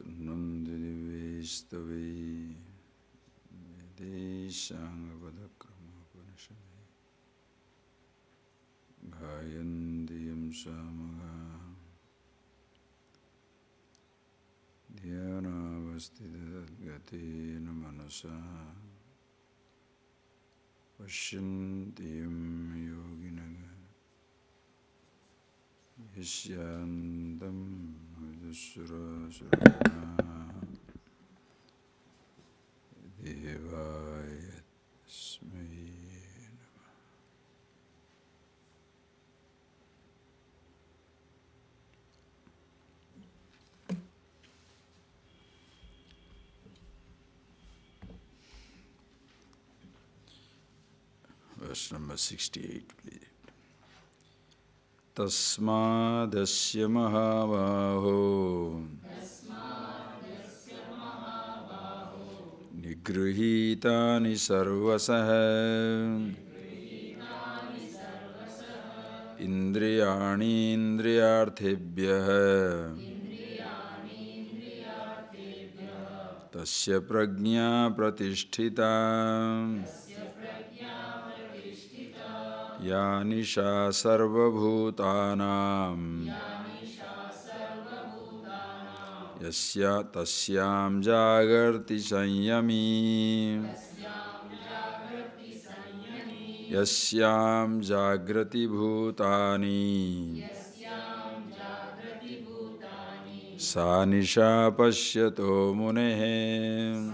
Nandidivestave Vedeshangavadakramapanishame Gayandiyam Samaga Dhyanavastidadgatena manasa Pashyantiyam yoginaga Yasyantam Vidusura Surana Devaya Tasmai Namah. Verse number 68, please. Tasmadasya mahabaho Nigrihitani sarvasaha Indriyani indriyarthebhyah Tasya prajna pratisthita Ya nisha sarvabhutanam Yasya tasyam jagarti sanyami Yasyam jagrati bhutani Sa nisha pasyato munehe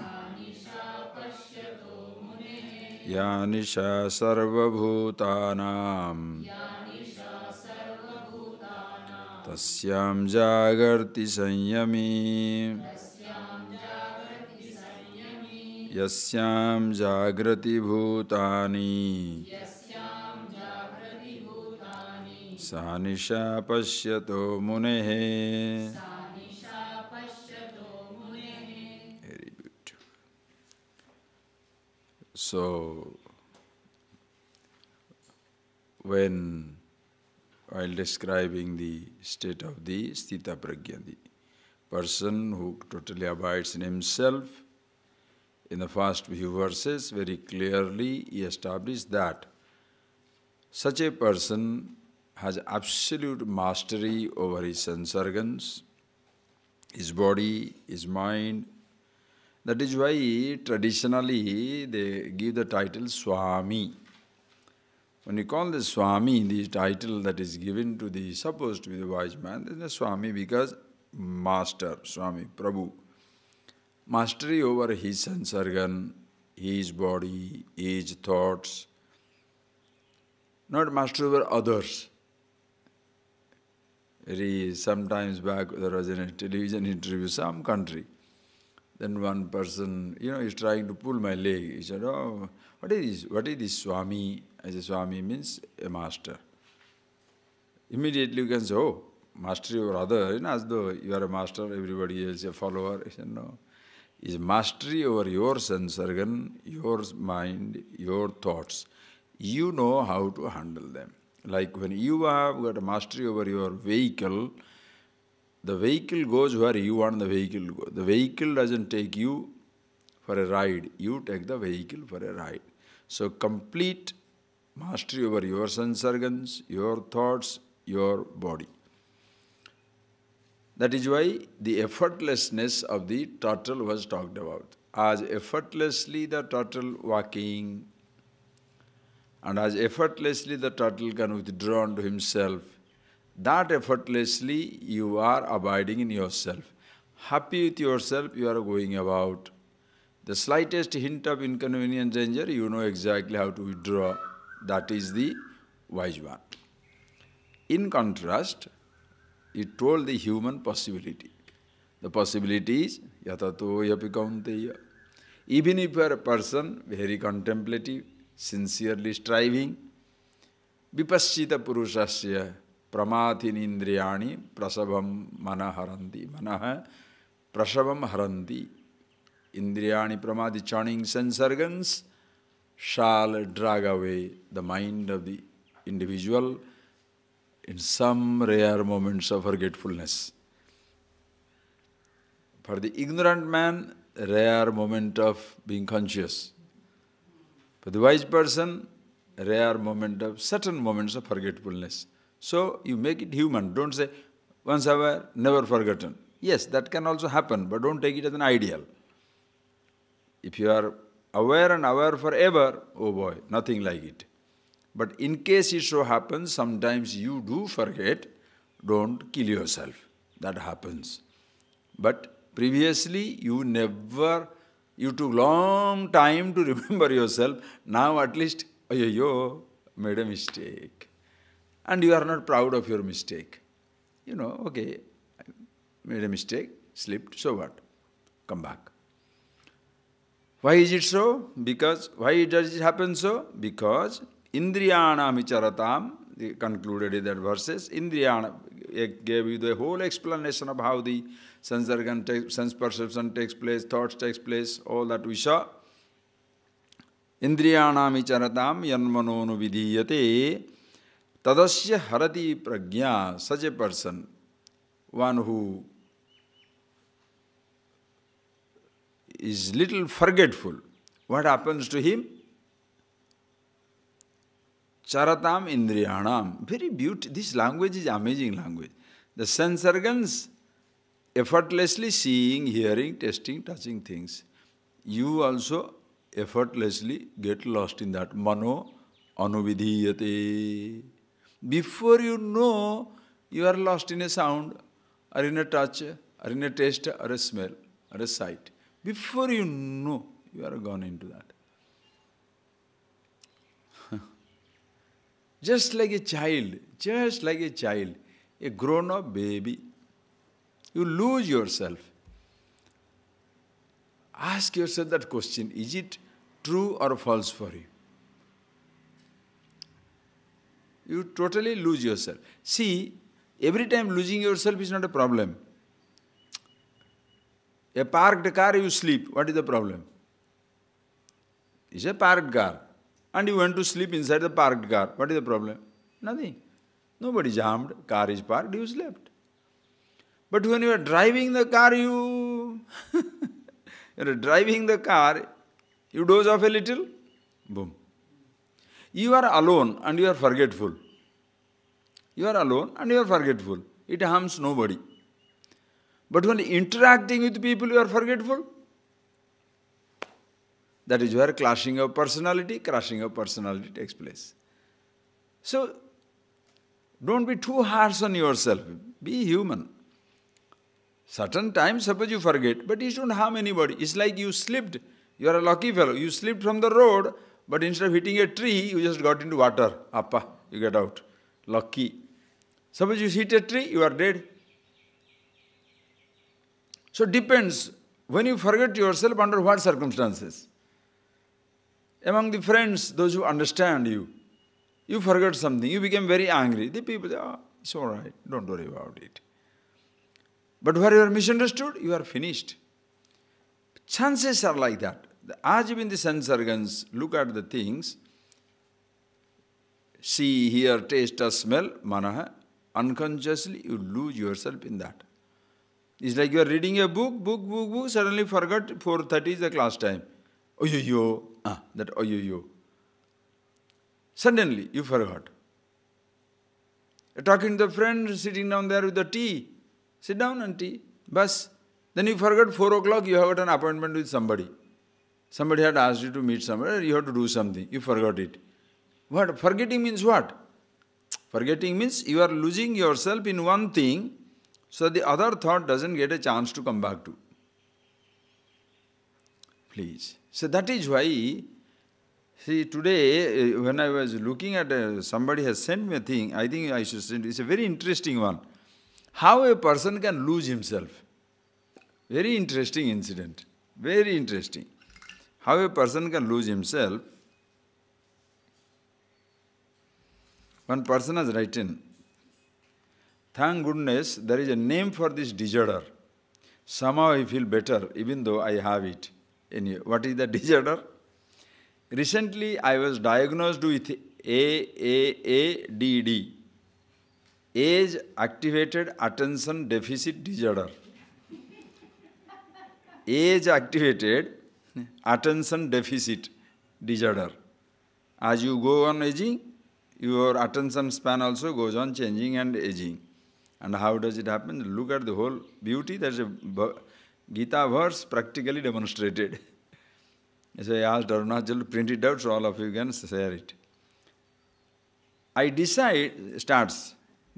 Ya nisha sarvabhutanam Tasyam jagarti sanyami Yasyam jagrati bhutani Sa nisha pasyato munehe. Very beautiful. So, while describing the state of the Sthita Prajna, the person who totally abides in himself, in the first few verses, very clearly he established that such a person has absolute mastery over his sense organs, his body, his mind. That is why traditionally they give the title Swami. When you call the Swami, the title that is given to the supposed to be the wise man, there is a Swami because master, Swami, Prabhu. Mastery over his sense organ, his body, his thoughts, not mastery over others. Sometimes back there was a television interview, some country. Then one person, is trying to pull my leg. He said, "Oh, what is this? What is this Swami?" I said, "Swami means a master." Immediately you can say, "Oh, mastery over other," as though you are a master, everybody else a follower. I said, "No. Is mastery over your sense organ, your mind, your thoughts. You know how to handle them. Like when you have got a mastery over your vehicle, the vehicle goes where you want the vehicle to go. The vehicle doesn't take you for a ride. You take the vehicle for a ride. So complete mastery over your sense organs, your thoughts, your body. That is why the effortlessness of the turtle was talked about. As effortlessly the turtle walking, and as effortlessly the turtle can withdraw unto himself, that effortlessly you are abiding in yourself. Happy with yourself, you are going about. The slightest hint of inconvenience, danger, you know exactly how to withdraw. That is the wise one. In contrast, it told the human possibility. The possibility is yatato yapi kaunteya. Even if you are a person very contemplative, sincerely striving, vipassita purushasya pramathin indriyani prasabam manaharanti. Manaha prasabam haranti. Indriyani pramadi, churning sense organs, shall drag away the mind of the individual in some rare moments of forgetfulness. For the ignorant man, rare moment of being conscious. For the wise person, rare moment of, certain moments of forgetfulness. So you make it human. Don't say, once aware, never forgotten. Yes, that can also happen, but don't take it as an ideal. If you are aware and aware forever, oh boy, nothing like it. But in case it so happens, sometimes you do forget, don't kill yourself. That happens. But previously, you took long time to remember yourself. Now at least, yo, made a mistake. And you are not proud of your mistake. You know, okay, I made a mistake, slipped, so what? Come back. Why is it so? Why does it happen so? Because Indriyanam Vicharatam, they concluded in that verses, Indriyana gave you the whole explanation of how the sense perception takes place, thoughts takes place, all that we saw. Indriyanam Vicharatam yanmanonu vidhiyate tadasya harati prajna, such a person, one who is little forgetful. What happens to him? Charatam indriyanam. Very beautiful. This language is amazing language. The sense organs effortlessly seeing, hearing, tasting, touching things. You also effortlessly get lost in that. Mano anuvidhiyate. Before you know, you are lost in a sound, or in a touch, or in a taste, or a smell, or a sight. Before you know, you are gone into that. Just like a child, a grown-up baby, you lose yourself. Ask yourself that question, is it true or false for you? You totally lose yourself. See, every time losing yourself is not a problem. A parked car, you sleep. What is the problem? It's a parked car. And you went to sleep inside the parked car. What is the problem? Nothing. Nobody jammed. Car is parked, you slept. But when you are driving the car, you are driving the car, you doze off a little, boom. You are alone and you are forgetful. You are alone and you are forgetful. It harms nobody. But when interacting with people, you are forgetful. That is where crashing of personality takes place. So, don't be too harsh on yourself. Be human. Certain times, suppose you forget, but you don't harm anybody. It's like you slipped. You are a lucky fellow. You slipped from the road, but instead of hitting a tree, you just got into water. Appa, you get out. Lucky. Suppose you hit a tree, you are dead. So depends, when you forget yourself, under what circumstances? Among the friends, those who understand you, you forgot something, you became very angry. The people say, it's all right, don't worry about it. But where you are misunderstood, you are finished. Chances are like that. As even the sense organs look at the things, see, hear, taste, or smell, manaha, unconsciously you lose yourself in that. It's like you are reading a book, suddenly forgot 4:30 is the class time. That. Suddenly you forgot. You're talking to the friend, sitting down there with the tea. Sit down and tea. Bus. Then you forgot 4 o'clock, you have got an appointment with somebody. Somebody had asked you to meet somebody, you have to do something. You forgot it. What? Forgetting means what? Forgetting means you are losing yourself in one thing, so the other thought doesn't get a chance to come back to. Please. So that is why, see, today when I was looking at, somebody has sent me a thing, I think I should send, it's a very interesting one. How a person can lose himself. Very interesting incident. Very interesting. How a person can lose himself. One person has written, thank goodness there is a name for this disorder. Somehow I feel better even though I have it. What is the disorder? Recently I was diagnosed with AADD, Age Activated Attention Deficit Disorder. age-activated attention deficit disorder. As you go on aging, your attention span also goes on changing and aging. And how does it happen? Look at the whole beauty. There's a Gita verse practically demonstrated. So I asked Arunachal to print it out so all of you can share it. The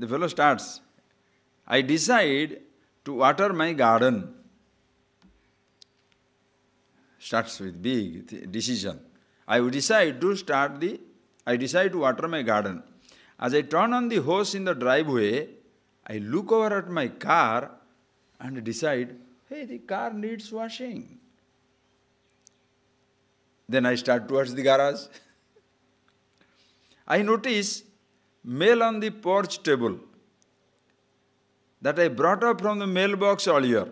fellow starts, I decide to water my garden. Starts with big decision. I decide to water my garden. As I turn on the hose in the driveway, I look over at my car and decide, hey, the car needs washing. Then I start towards the garage. I notice mail on the porch table that I brought up from the mailbox earlier.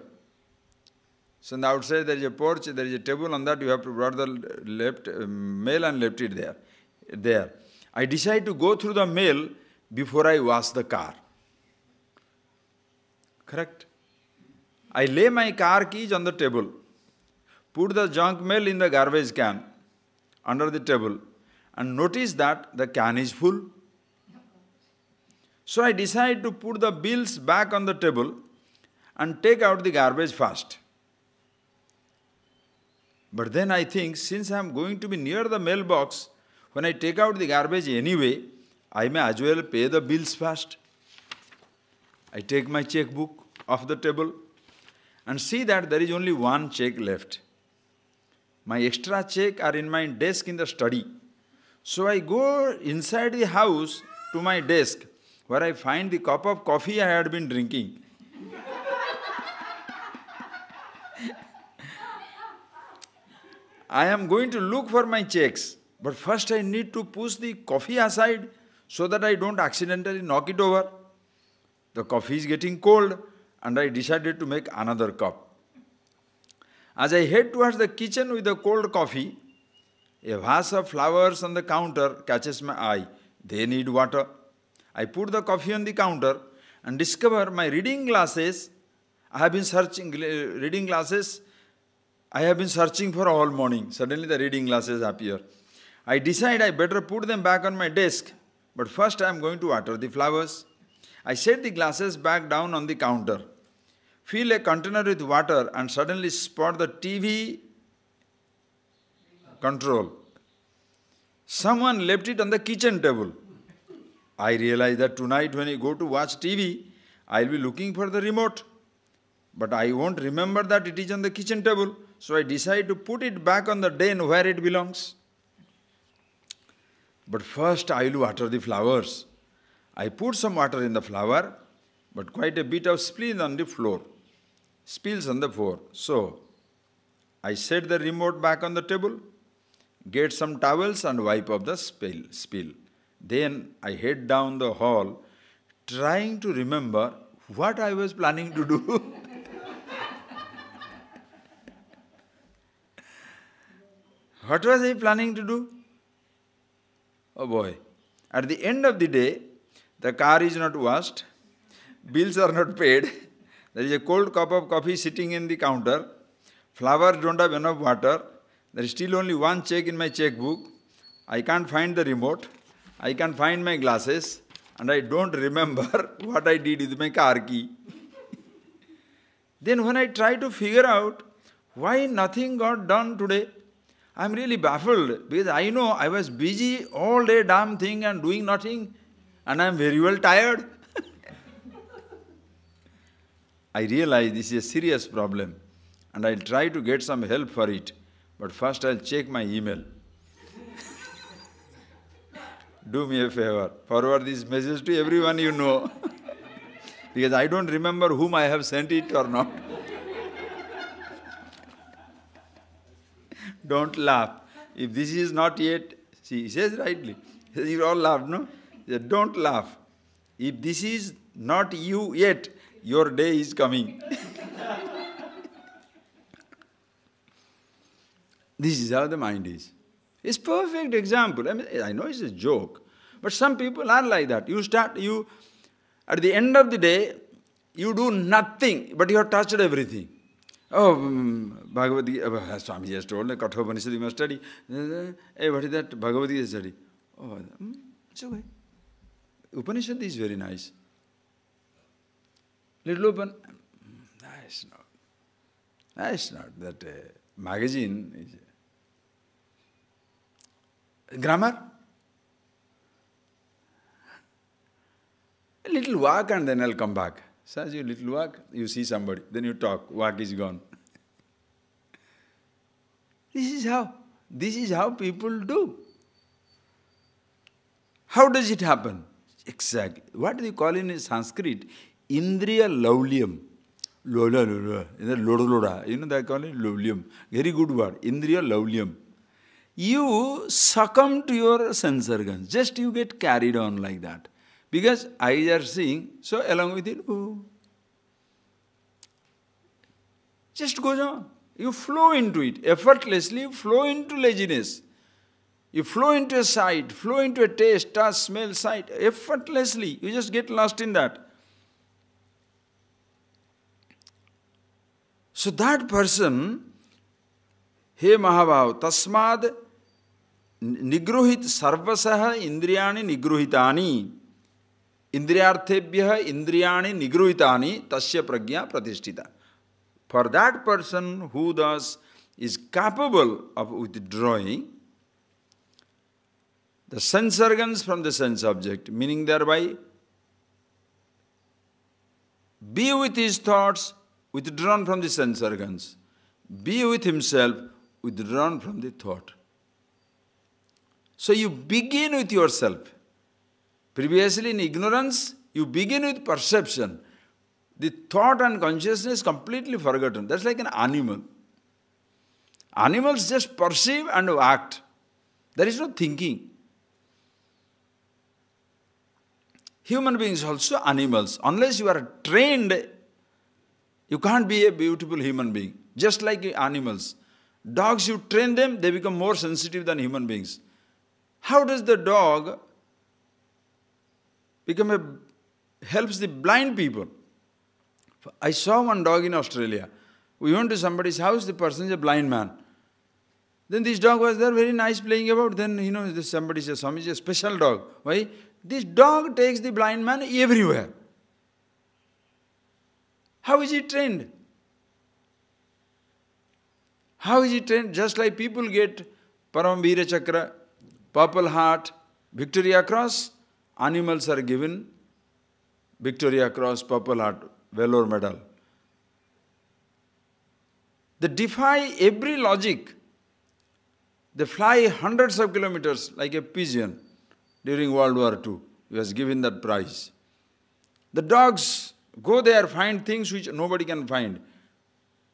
So on the outside there is a porch, there is a table, on that you have to brought the mail and left it there. I decide to go through the mail before I wash the car. Correct? I lay my car keys on the table, put the junk mail in the garbage can under the table, and notice that the can is full. So I decide to put the bills back on the table and take out the garbage first. But then I think, since I am going to be near the mailbox, when I take out the garbage anyway, I may as well pay the bills first. I take my checkbook off the table and see that there is only one check left. My extra check are in my desk in the study. So I go inside the house to my desk, where I find the cup of coffee I had been drinking. I am going to look for my checks, but first I need to push the coffee aside so that I don't accidentally knock it over. The coffee is getting cold, and I decided to make another cup. As I head towards the kitchen with the cold coffee, a vase of flowers on the counter catches my eye. They need water. I put the coffee on the counter and discover my reading glasses. I have been searching for all morning. Suddenly the reading glasses appear. I decide I better put them back on my desk, but first I am going to water the flowers. I set the glasses back down on the counter, fill a container with water, and suddenly spot the TV control. Someone left it on the kitchen table. I realize that tonight when I go to watch TV, I will be looking for the remote. But I won't remember that it is on the kitchen table, so I decide to put it back on the den where it belongs. But first I will water the flowers. I put some water in the flower, but quite a bit of spills on the floor. So I set the remote back on the table, get some towels and wipe off the spill. Then I head down the hall, trying to remember what I was planning to do. What was I planning to do? Oh boy. At the end of the day, the car is not washed, bills are not paid, there is a cold cup of coffee sitting in the counter, flowers don't have enough water, there is still only one check in my checkbook, I can't find the remote, I can't find my glasses, and I don't remember what I did with my car key. Then when I try to figure out why nothing got done today, I am really baffled, because I know I was busy all day damn thing and doing nothing, and I am very well tired. I realize this is a serious problem, and I will try to get some help for it, but first I will check my email. Do me a favor, forward this message to everyone you know, because I don't remember whom I have sent it or not. Don't laugh. If this is not yet, see, he says rightly. You all laugh, no? He says, don't laugh. If this is not you yet, your day is coming. This is how the mind is. It's a perfect example. I mean, I know it's a joke, but some people are like that. At the end of the day, you do nothing, but you have touched everything. Oh, Bhagavad Gita, Swami has told, the Katha Upanishad you must study. Hey, what is that? Bhagavad Gita study. Oh, it's okay. Upanishad is very nice. Little open. That's not. That's not. That magazine is grammar. A little walk and then I'll come back. So as you little walk, you see somebody, then you talk, walk is gone. This is how people do. How does it happen? Exactly. What do you call in Sanskrit? Indriya laulyam. Lola, lola. Loda. You know they call it laulyam. Very good word. Indriya laulyam. You succumb to your sense organs. Just you get carried on like that. Because eyes are seeing, so along with it, oh. Just goes on. You flow into it. Effortlessly, you flow into laziness. You flow into a sight, flow into a taste, touch, smell, sight. Effortlessly. You just get lost in that. So that person, he Mahabhav, tasmad nigruhit sarvasaha indriyani nigruhitani. Indriyarthebhya indriyani nigruhitani tasya prajna pratishtita. For that person who thus is capable of withdrawing the sense organs from the sense object, meaning thereby be with his thoughts withdrawn from the sense organs, be with himself withdrawn from the thought. So you begin with yourself. Previously in ignorance, you begin with perception. The thought and consciousness completely forgotten. That's like an animal. Animals just perceive and act. There is no thinking. Human beings also animals. Unless you are trained, you can't be a beautiful human being. Just like animals. Dogs, you train them, they become more sensitive than human beings. How does the dog helps the blind people? I saw one dog in Australia. We went to somebody's house, the person is a blind man. Then this dog was there, very nice playing about. Then, somebody says, Swami is a special dog. Why? This dog takes the blind man everywhere. How is he trained? How is he trained? Just like people get Paramvira Chakra, Purple Heart, Victoria Cross, animals are given Victoria Cross, Purple Heart, Valor Medal. They defy every logic. They fly hundreds of kilometers like a pigeon during World War II. He was given that prize. The dogs go there, find things which nobody can find.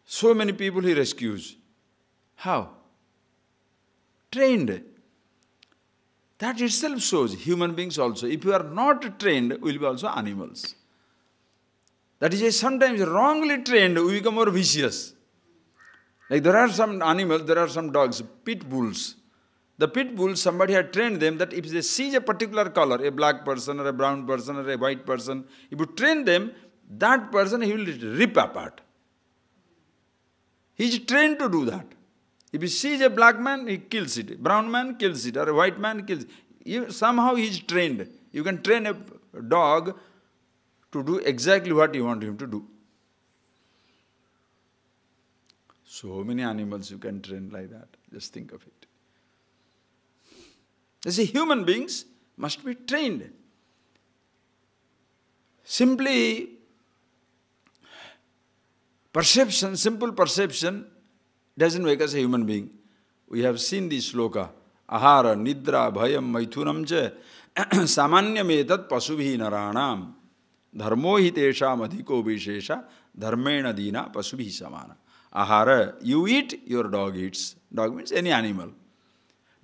So many people he rescues. How? Trained. That itself shows human beings also. If you are not trained, we will be also animals. That is why sometimes wrongly trained, we become more vicious. Like there are some animals, there are some dogs, pit bulls. The pit bulls, somebody had trained them that if they see a particular color, a black person or a brown person or a white person, if you train them, that person he will rip apart. He is trained to do that. If he sees a black man, he kills it. A brown man kills it, or a white man kills it. Somehow he is trained. You can train a dog to do exactly what you want him to do. So many animals you can train like that. Just think of it. You see, human beings must be trained. Simply perception, simple perception doesn't make us a human being. We have seen this sloka. Ahara, nidra, bhayam, maithunam cha samanyam etat pasubhi naranam dharmo hi tesham adhiko vishesha dharmena dina pasubhi samana. Ahara, you eat, your dog eats. Dog means any animal.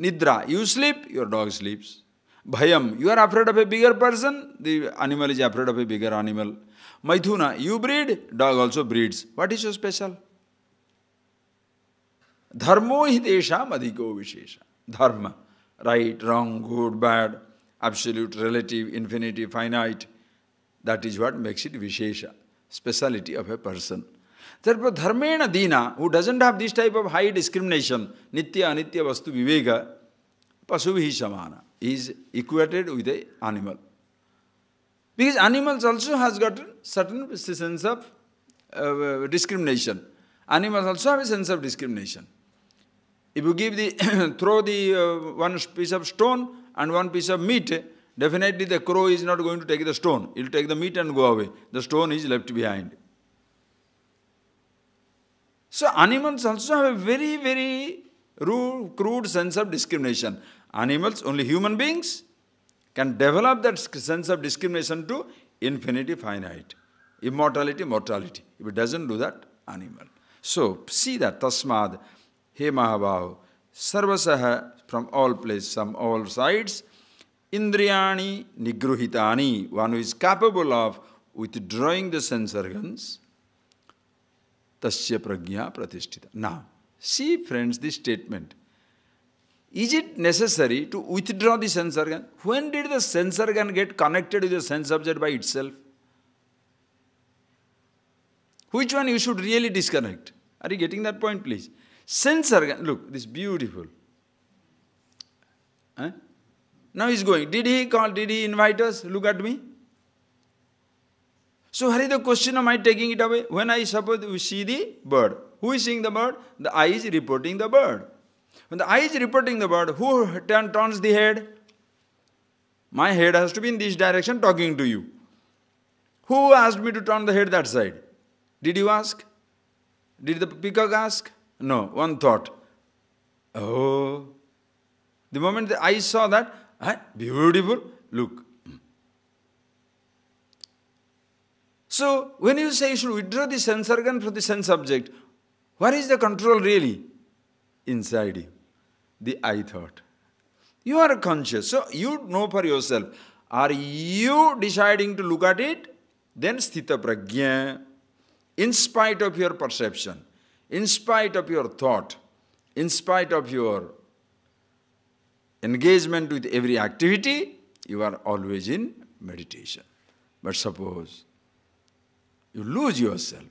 Nidra, you sleep, your dog sleeps. Bhayam, you are afraid of a bigger person, the animal is afraid of a bigger animal. Maithuna, you breed, dog also breeds. What is so special? Dharmo hi tesham adhiko vishesha. Dharma, right, wrong, good, bad, absolute, relative, infinity, finite. That is what makes it vishesha, speciality of a person. Therefore, dharmena dina, who doesn't have this type of high discrimination, nitya, anitya, vastu, viveka, pasubhi samana, is equated with the animal. Because animals also has got certain sense of discrimination. Animals also have a sense of discrimination. If you give the throw the one piece of stone and one piece of meat, definitely the crow is not going to take the stone. It will take the meat and go away. The stone is left behind. So animals also have a very, very crude sense of discrimination. Animals, only human beings, can develop that sense of discrimination to infinity, finite. Immortality, mortality. If it doesn't do that, animal. So, see that, tasmad, he mahabhav, sarvasaha, from all places, from all sides, indriyani nigruhitani, one who is capable of withdrawing the sense organs, tasya prajna pratisthita. Now, see friends, this statement. Is it necessary to withdraw the sense organ? When did the sense organ get connected with the sense object by itself? Which one you should really disconnect? Are you getting that point, please? Sense organ, look, this is beautiful. Huh? Now he's going. Did he call, did he invite us? Look at me. So, Hari, the question of my taking it away? When I suppose we see the bird. Who is seeing the bird? The eye is reporting the bird. When the eye is reporting the bird, who turns the head? My head has to be in this direction talking to you. Who asked me to turn the head that side? Did you ask? Did the peacock ask? No, one thought. Oh. The moment the eye saw that, beautiful, look. So, when you say you should withdraw the sense organ from the sense object, where is the control really? Inside you. The I thought. You are conscious. So, you know for yourself. Are you deciding to look at it? Then sthita prajna. In spite of your perception, in spite of your thought, in spite of your engagement with every activity, you are always in meditation. But suppose you lose yourself.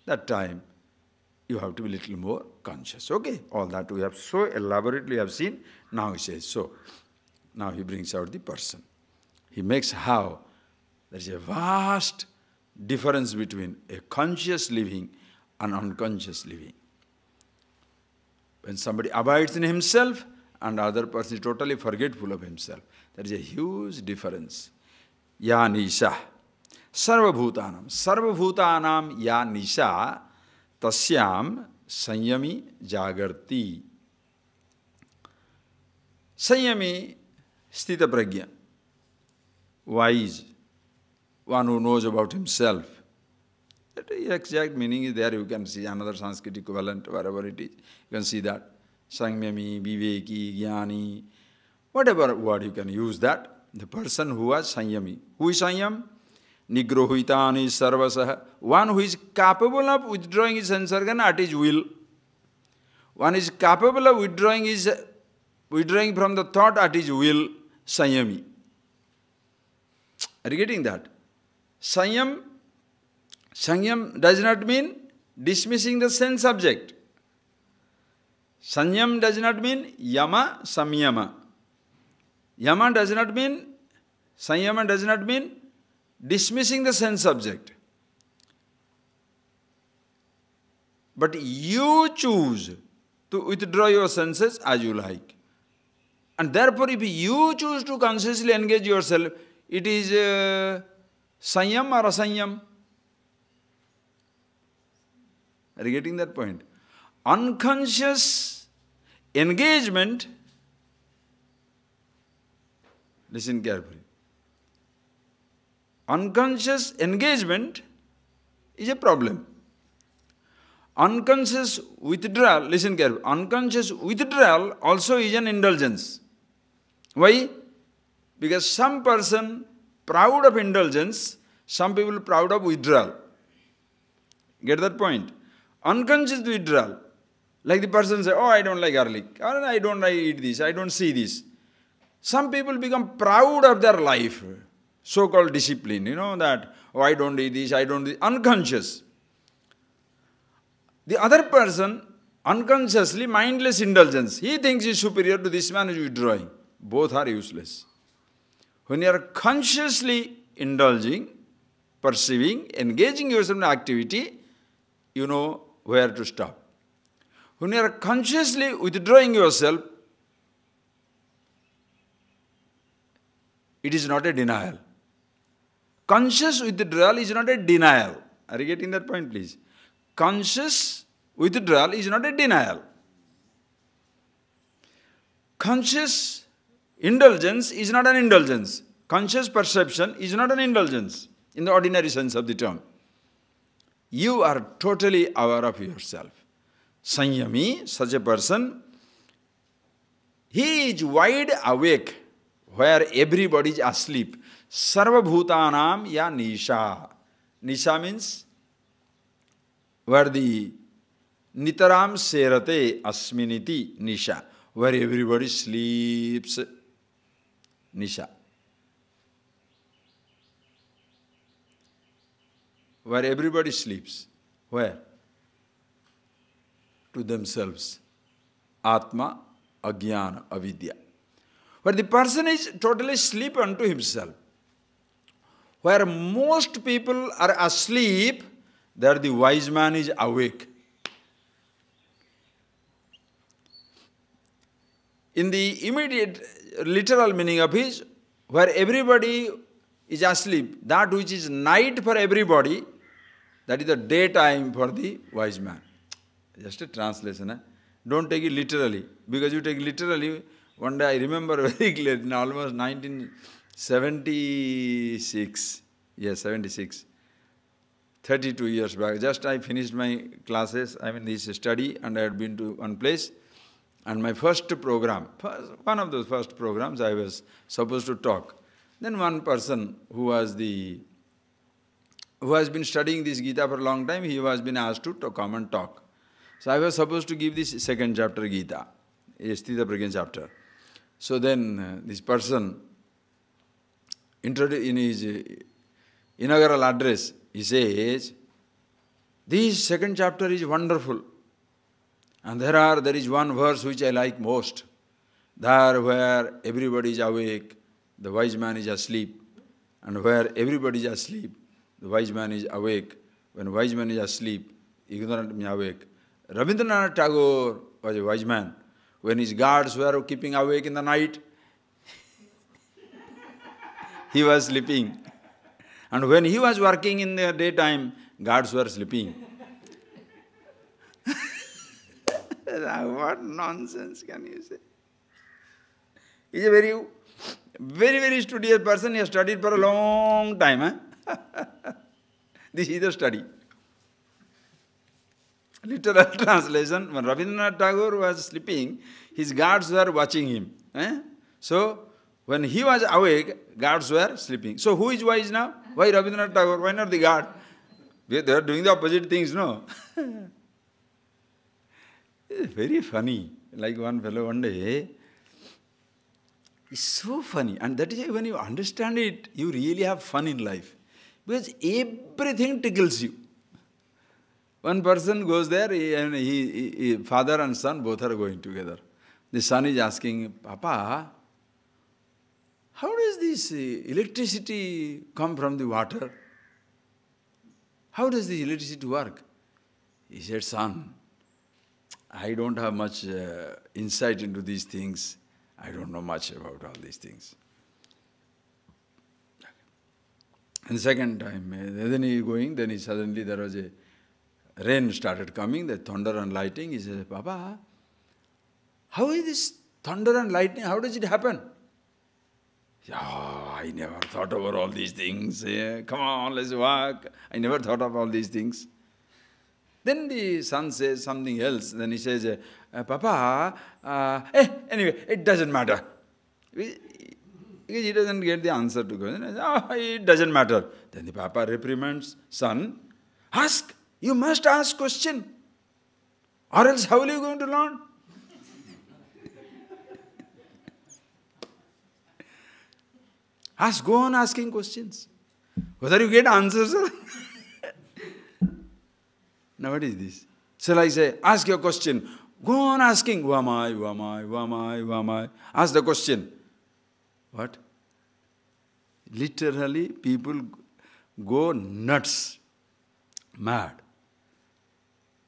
That time, you have to be a little more conscious. Okay, all that we have so elaborately have seen. Now he says, so, now he brings out the person. He makes how there is a vast difference between a conscious living and unconscious living. When somebody abides in himself and other person is totally forgetful of himself, there is a huge difference. Ya nisha, sarvabhutanam ya nisha, tasyam sanyami jagarti. Sanyami sthita prajna. Wise, one who knows about himself. The exact meaning is there. You can see another Sanskrit equivalent, wherever it is. You can see that. Samyami, viveki, jnani, whatever word you can use that. The person who was sanyami. Who is sanyam? Nigrohitani sarvasaha. One who is capable of withdrawing his sense organ at his will. One is capable of withdrawing from the thought at his will. Sanyami. Are you getting that? Sanyam does not mean dismissing the sense object. Sanyam does not mean yama, samyama. Yama does not mean, sanyama does not mean dismissing the sense object. But you choose to withdraw your senses as you like. And therefore, if you choose to consciously engage yourself, it is sanyam or asanyam. Are you getting that point? Unconscious engagement, listen carefully. Unconscious engagement is a problem. Unconscious withdrawal, listen carefully, unconscious withdrawal also is an indulgence. Why? Because some person proud of indulgence, some people proud of withdrawal. Get that point? Unconscious withdrawal. Like the person say, oh, I don't like garlic, or I don't eat this, I don't see this. Some people become proud of their life. so-called discipline, that, oh, I don't do this, I don't do this, unconscious. The other person, unconsciously, mindless indulgence. He thinks he is superior to this man who is withdrawing. Both are useless. When you are consciously indulging, perceiving, engaging yourself in activity, you know where to stop. When you are consciously withdrawing yourself, it is not a denial. Conscious withdrawal is not a denial. Are you getting that point, please? Conscious withdrawal is not a denial. Conscious indulgence is not an indulgence. Conscious perception is not an indulgence in the ordinary sense of the term. You are totally aware of yourself. Sanyami, such a person, he is wide awake where everybody is asleep. Sarva bhutanam ya nisha. Nisha means where the nitaram serate asminiti nisha, where everybody sleeps. Nisha. Where everybody sleeps. Where? To themselves. Atma, Ajnana, Avidya. Where the person is totally asleep unto himself. Where most people are asleep, there the wise man is awake. In the immediate literal meaning of his, where everybody is asleep, that which is night for everybody, that is the daytime for the wise man. Just a translation. Don't take it literally. Because you take it literally, one day I remember very clearly, in almost 1976. Yes, 76. 32 years back. Just I finished my classes, this study, and I had been to one place. And my first program, one of those first programs, I was supposed to talk. Then one person who has been studying this Gita for a long time, he was been asked to come and talk. So I was supposed to give this second chapter Gita, Sthita Prajna chapter. So then this person, in his inaugural address, he says, this second chapter is wonderful. And there is one verse which I like most. There where everybody is awake, the wise man is asleep. And where everybody is asleep, the wise man is awake. When wise man is asleep, ignorant man is awake. Rabindranath Tagore was a wise man. When his guards were keeping awake in the night, he was sleeping. And when he was working in the daytime, guards were sleeping. What nonsense can you say? He is a very, very, very studious person. He has studied for a long time. This is the study. Literal translation, when Rabindranath Tagore was sleeping, his guards were watching him. So, when he was awake, guards were sleeping. So, who is wise now? Why Rabindranath Tagore? Why not the guard? They are doing the opposite things, no? It's very funny. Like one fellow one day, it's so funny. And that is why when you understand it, you really have fun in life. Because everything tickles you. One person goes there, father and son both are going together. The son is asking, Papa, how does this electricity come from the water? How does the electricity work? He said, son, I don't have much insight into these things. I don't know much about all these things. And the second time, then he going, then suddenly there was a rain started coming, the thunder and lightning. He said, Papa, how is this thunder and lightning? How does it happen? Oh, I never thought over all these things. Come on, let's walk. I never thought of all these things. Then the son says something else. Then he says, Papa, anyway, it doesn't matter. Because he doesn't get the answer to go. Oh, it doesn't matter. Then the Papa reprimands, son, ask. You must ask question. Or else how are you going to learn? Ask, go on asking questions. Whether you get answers or now what is this? Shall I say, ask your question. Go on asking, who am I, who am I, who am I, who am I? Ask the question. What? Literally, people go nuts, mad.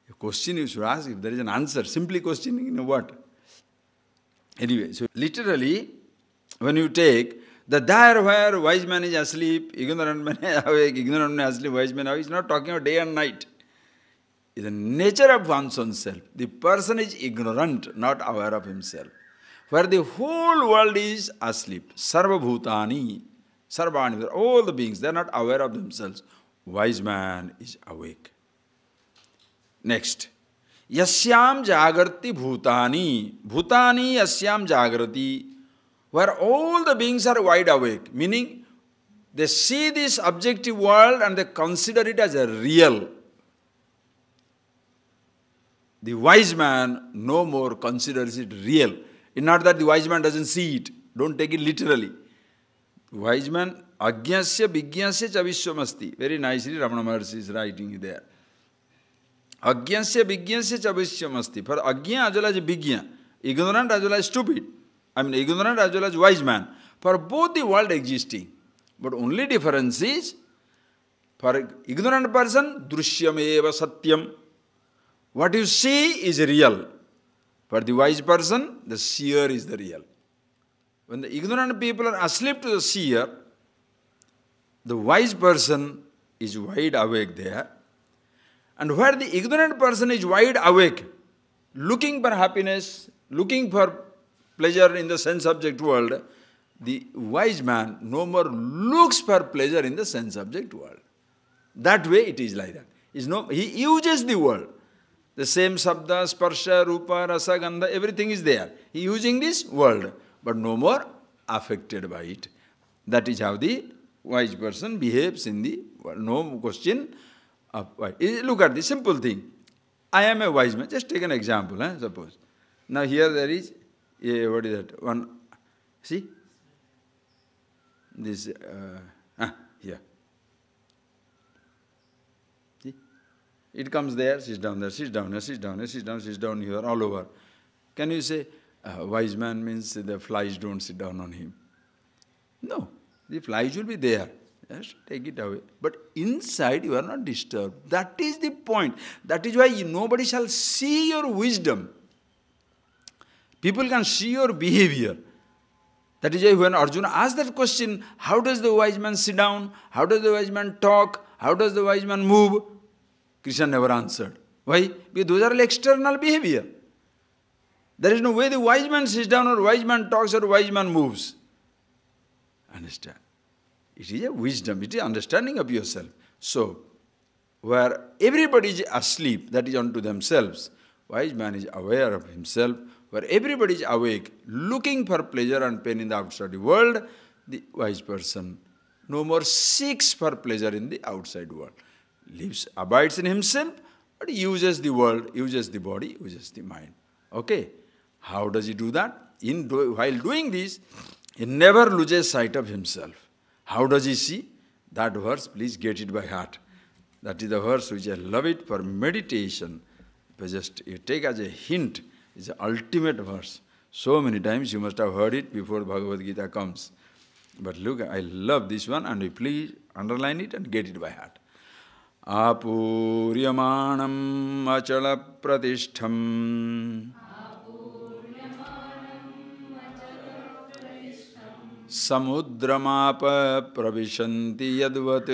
A question you should ask, if there is an answer, simply questioning, you know what? Anyway, so literally, when you take the there where wise man is asleep, ignorant man is awake, ignorant man is asleep, wise man is awake, he's not talking about day and night. It's the nature of one's own self. The person is ignorant, not aware of himself. Where the whole world is asleep. Sarva bhutani, sarvani, all the beings, they are not aware of themselves. Wise man is awake. Next. Yasyam jagrati bhutani. Bhutani yasyam jagrati. Where all the beings are wide awake. Meaning, they see this objective world and they consider it as a real. The wise man no more considers it real. It's not that the wise man doesn't see it. Don't take it literally. Wise man, ajnasya vijnasya cha vishwamasti. Very nicely Ramana Maharshi is writing there. Ajnasya vijnasya cha vishwamasti. For ajna as well as vijna. Ignorant as well as stupid. I mean ignorant as well as wise man. For both the world existing. But only difference is, for ignorant person, drishyam eva satyam. What you see is real. For the wise person, the seer is the real. When the ignorant people are asleep to the seer, the wise person is wide awake there. And where the ignorant person is wide awake, looking for happiness, looking for pleasure in the sense-object world, the wise man no more looks for pleasure in the sense-object world. That way it is like that. He uses the world. The same sabda, sparsha, rupa, rasa, gandha, everything is there. He is using this world, but no more affected by it. That is how the wise person behaves in the world. No question of why. Look at the simple thing. I am a wise man. Just take an example, suppose. Now here there is, what is that? One, see? This, here. It comes there, sits down there, sits down here, sits down here, sits down here, all over. Can you say, wise man means the flies don't sit down on him? No, the flies will be there. Just take it away. But inside you are not disturbed. That is the point. That is why nobody shall see your wisdom. People can see your behavior. That is why when Arjuna asked that question, how does the wise man sit down? How does the wise man talk? How does the wise man move? Krishna never answered. Why? Because those are external behavior. There is no way the wise man sits down or wise man talks or wise man moves. Understand? It is a wisdom, it is understanding of yourself. So, where everybody is asleep, that is unto themselves, wise man is aware of himself. Where everybody is awake, looking for pleasure and pain in the outside world, the wise person no more seeks for pleasure in the outside world. Lives, abides in himself, but uses the world, uses the body, uses the mind. Okay? How does he do that? While doing this, he never loses sight of himself. How does he see? That verse, please get it by heart. That is the verse which I love it for meditation. You take as a hint, it's the ultimate verse. So many times you must have heard it before Bhagavad Gita comes. But look, I love this one, and please underline it and get it by heart. Apuryamanam achala pratishtham samudramapa pravishanti yadvat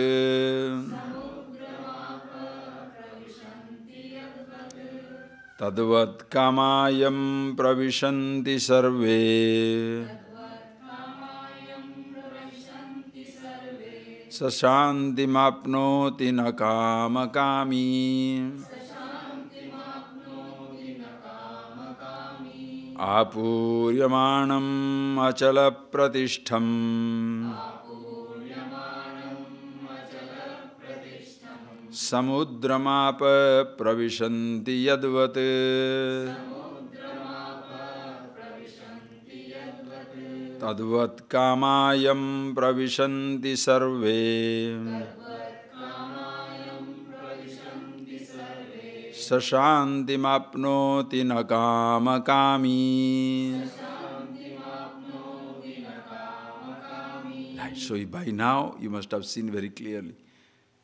tadvat kamayam pravishanti sarve sashantimapnoti nakamakami apuryamanam achala pratishtham samudramapa pravishanti yadvat Tadvat kamayam pravishanti sarve sashantimapnoti nakamakami. Right, so by now you must have seen very clearly.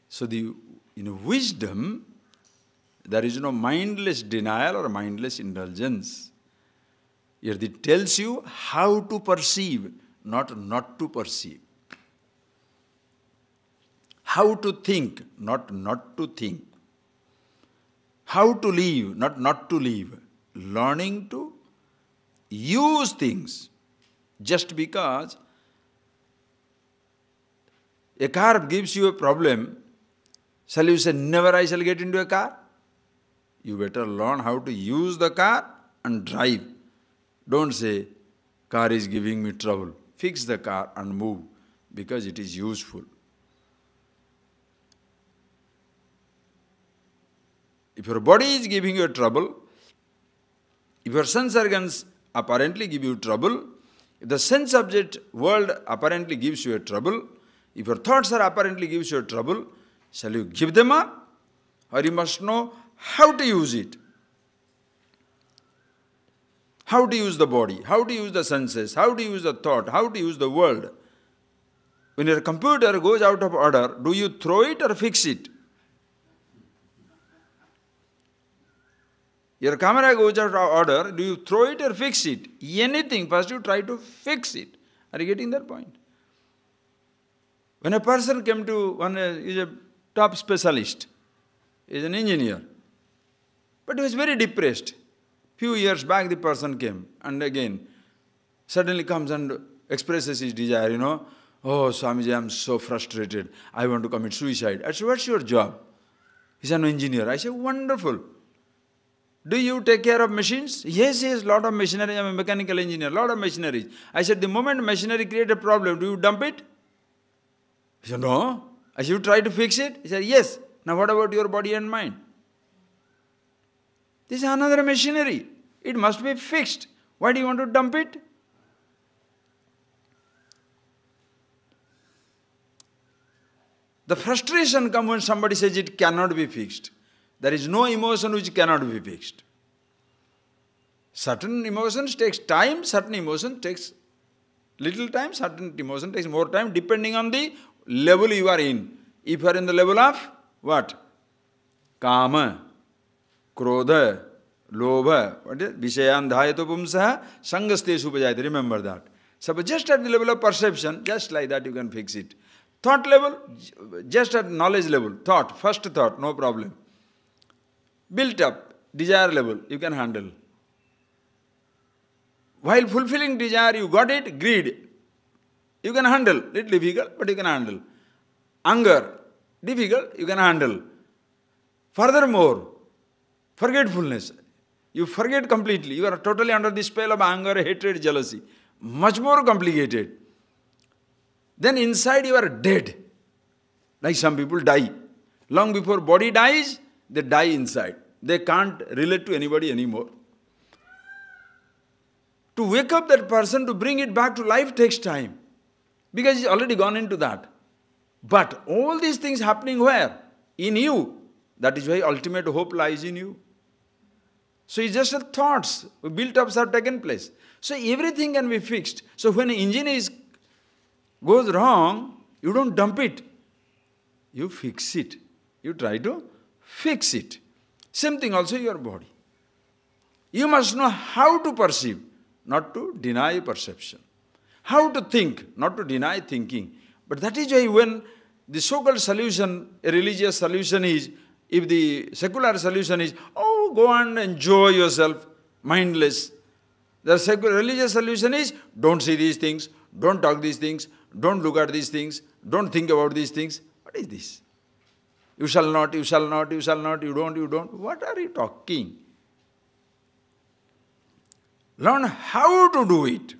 So wisdom, there is no mindless denial or mindless indulgence. Here it tells you how to perceive, not to perceive. How to think, not to think. How to live, not to live. Learning to use things. Just because a car gives you a problem, shall you say, never I shall get into a car? You better learn how to use the car and drive. Don't say, car is giving me trouble. Fix the car and move, because it is useful. If your body is giving you trouble, if your sense organs apparently give you trouble, if the sense object world apparently gives you a trouble, if your thoughts are apparently gives you a trouble, shall you give them up? Or you must know how to use it. How to use the body, how to use the senses, how to use the thought, how to use the world. When your computer goes out of order, do you throw it or fix it? Your camera goes out of order, do you throw it or fix it? Anything, first you try to fix it. Are you getting that point? When a person came to one, is a top specialist, is an engineer, but he was very depressed. Few years back the person came and again suddenly comes and expresses his desire, oh Swamiji, I am so frustrated, I want to commit suicide. I said, what's your job? He's an engineer. I said, wonderful. Do you take care of machines? Yes, lot of machinery. I am a mechanical engineer, lot of machinery. I said, the moment machinery creates a problem, do you dump it? He said, no. I said, you try to fix it? He said, yes. Now what about your body and mind? This is another machinery. It must be fixed. Why do you want to dump it? The frustration comes when somebody says it cannot be fixed. There is no emotion which cannot be fixed. Certain emotions takes time, certain emotion takes little time, certain emotion takes more time, depending on the level you are in. If you are in the level of what? Kama, Krodha, Lobha, what is it? Vishayandhayato pumsaha, sangastesu upajayate. Remember that. So just at the level of perception, just like that you can fix it. Thought level, just at knowledge level, thought, first thought, no problem. Built up, desire level, you can handle. While fulfilling desire, you got it, greed. You can handle, little difficult, but you can handle. Anger, difficult, you can handle. Furthermore, forgetfulness. You forget completely. You are totally under the spell of anger, hatred, jealousy. Much more complicated. Then inside you are dead. Like some people die. Long before body dies, they die inside. They can't relate to anybody anymore. To wake up that person, to bring it back to life takes time. Because he's already gone into that. But all these things happening where? In you. That is why ultimate hope lies in you. So it's just the thoughts, built-ups have taken place. So everything can be fixed. So when an engine goes wrong, you don't dump it. You fix it. You try to fix it. Same thing also your body. You must know how to perceive, not to deny perception. How to think, not to deny thinking. But that is why when the so-called solution, a religious solution is, if the secular solution is, oh, go and enjoy yourself, mindless. The secular religious solution is, don't see these things, don't talk these things, don't look at these things, don't think about these things. What is this? You shall not, you shall not, you shall not, you don't. What are you talking? Learn how to do it.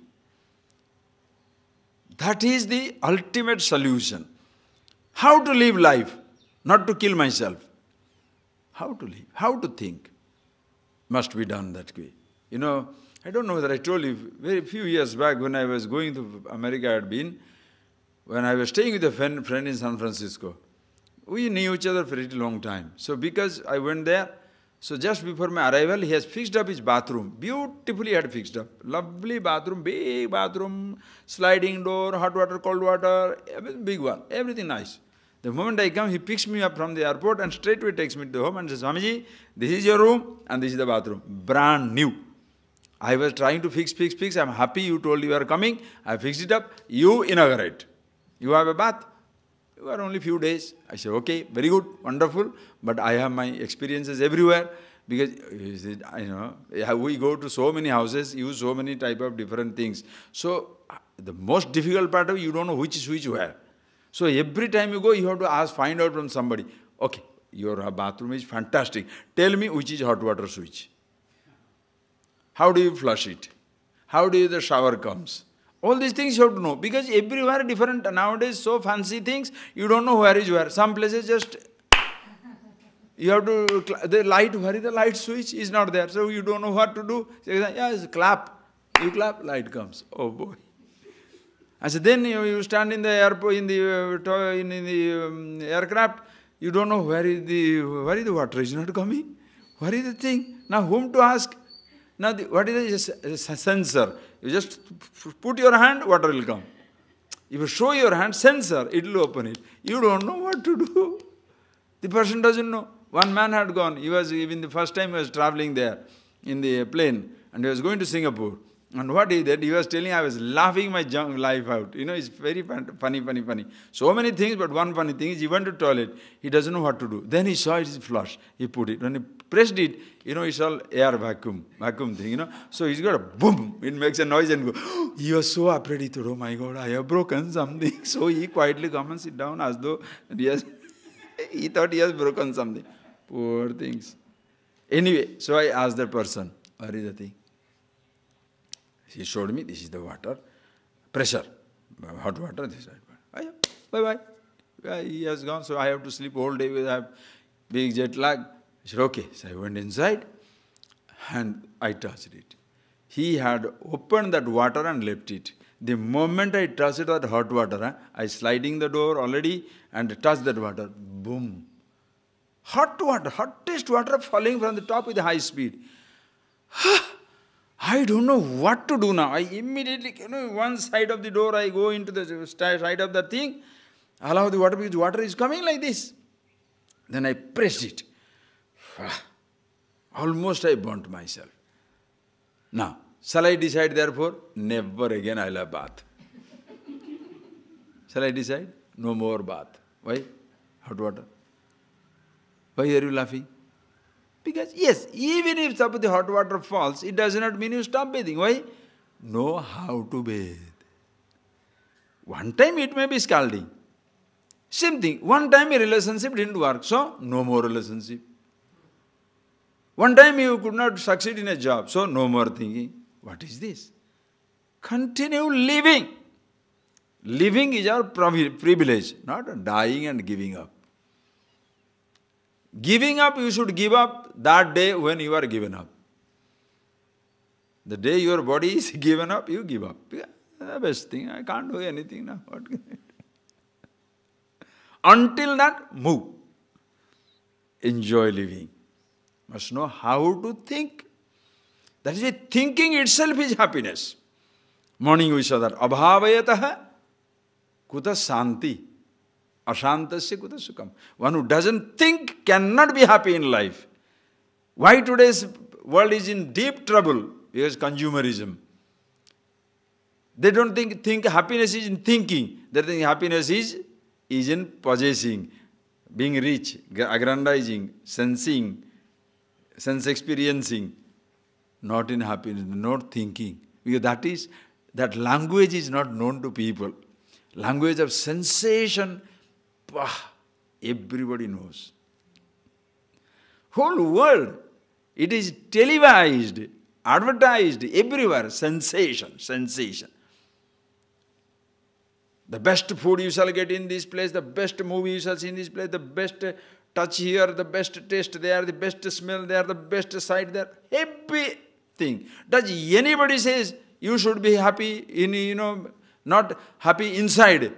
That is the ultimate solution. How to live life, not to kill myself. How to live, how to think must be done that way. You know, I don't know whether I told you, very few years back when I was going to America, I had been, when I was staying with a friend in San Francisco. We knew each other for a very long time. So because I went there, so just before my arrival, he has fixed up his bathroom. Beautifully had fixed up. Lovely bathroom, big bathroom, sliding door, hot water, cold water, big one, everything nice. The moment I come, he picks me up from the airport and straightway takes me to home and says, Swamiji, this is your room and this is the bathroom. Brand new. I was trying to fix. I'm happy you told you are coming. I fixed it up. You inaugurate. You have a bath. You are only few days. I said, okay, very good, wonderful. But I have my experiences everywhere. Because, we go to so many houses, use so many type of different things. So, the most difficult part of it, you don't know which switch where. So, every time you go, you have to find out from somebody. Okay, your bathroom is fantastic. Tell me which is hot water switch. How do you flush it? How do the shower comes? All these things you have to know. Because everywhere different. Nowadays, so fancy things, you don't know where is where. Some places just, you have to, the light, where is the light switch? Is not there. So you don't know what to do. So yes, clap. You clap, light comes. Oh boy. And so then you stand in the airport, in the aircraft, you don't know where is the water is not coming. Where is the thing? Now whom to ask? Now, what is a sensor? You just put your hand, water will come. If you show your hand, sensor, it will open it. You don't know what to do. The person doesn't know. One man had gone. He was, even the first time he was traveling there in the plane, and he was going to Singapore. And what he did, he was telling, I was laughing my life out. You know, it's very funny. So many things, but one funny thing is, he went to toilet. He doesn't know what to do. Then he saw it is flush. He put it. When he pressed it, it's all air vacuum thing, So he's got a boom. It makes a noise and go. He was so afraid. He thought, oh my God, I have broken something. So he quietly come and sit down as though he thought he has broken something. Poor things. Anyway, so I asked that person, where is the thing? He showed me, this is the water, pressure, hot water, this is hot water. Bye-bye. He has gone, so I have to sleep all day with a big jet lag. I said, okay. So I went inside and I touched it. He had opened that water and left it. The moment I touched that hot water, I sliding the door already and touched that water, boom. Hot water, hottest water falling from the top with high speed. I don't know what to do now. I immediately, one side of the door, I go into the side of the thing, allow the water, because water is coming like this. Then I pressed it. Almost I burnt myself. Now, shall I decide therefore? Never again I'll have bath. Shall I decide? No more bath. Why? Hot water. Why are you laughing? Because yes, even if suppose the hot water falls, it does not mean you stop bathing. Why? Know how to bathe. One time it may be scalding. Same thing. One time a relationship didn't work, so no more relationship. One time you could not succeed in a job, so no more thinking. What is this? Continue living. Living is our privilege, not dying and giving up. Giving up, you should give up that day when you are given up. The day your body is given up, you give up. The best thing, I can't do anything now. What can I do? Until that, move. Enjoy living. Must know how to think. That is why thinking itself is happiness. Morning we saw that. Abhavayataha kuta santi. Ashantasya kuta sukham. One who doesn't think cannot be happy in life. Why today's world is in deep trouble? Because consumerism. They don't think happiness is in thinking. They think happiness is in possessing, being rich, aggrandizing, sensing, sense experiencing. Not in happiness, not thinking. Because that language is not known to people. Language of sensation, everybody knows. Whole world, it is televised, advertised everywhere. Sensation. The best food you shall get in this place, the best movie you shall see in this place, the best touch here, the best taste there, the best smell there, the best sight there. Happy. thing. Does anybody says you should be happy in, not happy inside?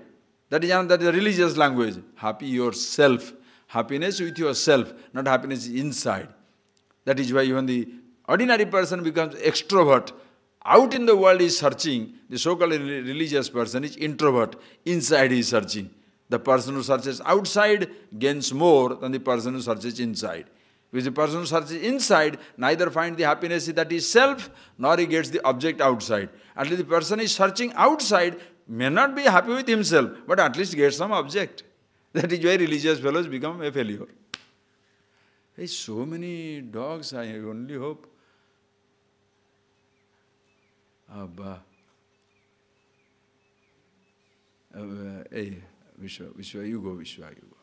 That is the religious language. Happy yourself. Happiness with yourself, not happiness inside. That is why even the ordinary person becomes extrovert. Out in the world is searching. The so-called religious person is introvert. Inside he is searching. The person who searches outside gains more than the person who searches inside. Because the person who searches inside neither finds the happiness that is self, nor he gets the object outside. At least the person is searching outside may not be happy with himself, but at least gets some object. That is why religious fellows become a failure. Hey, so many dogs, I only hope. Abba. Hey, Vishwa, you go, Vishwa, you go.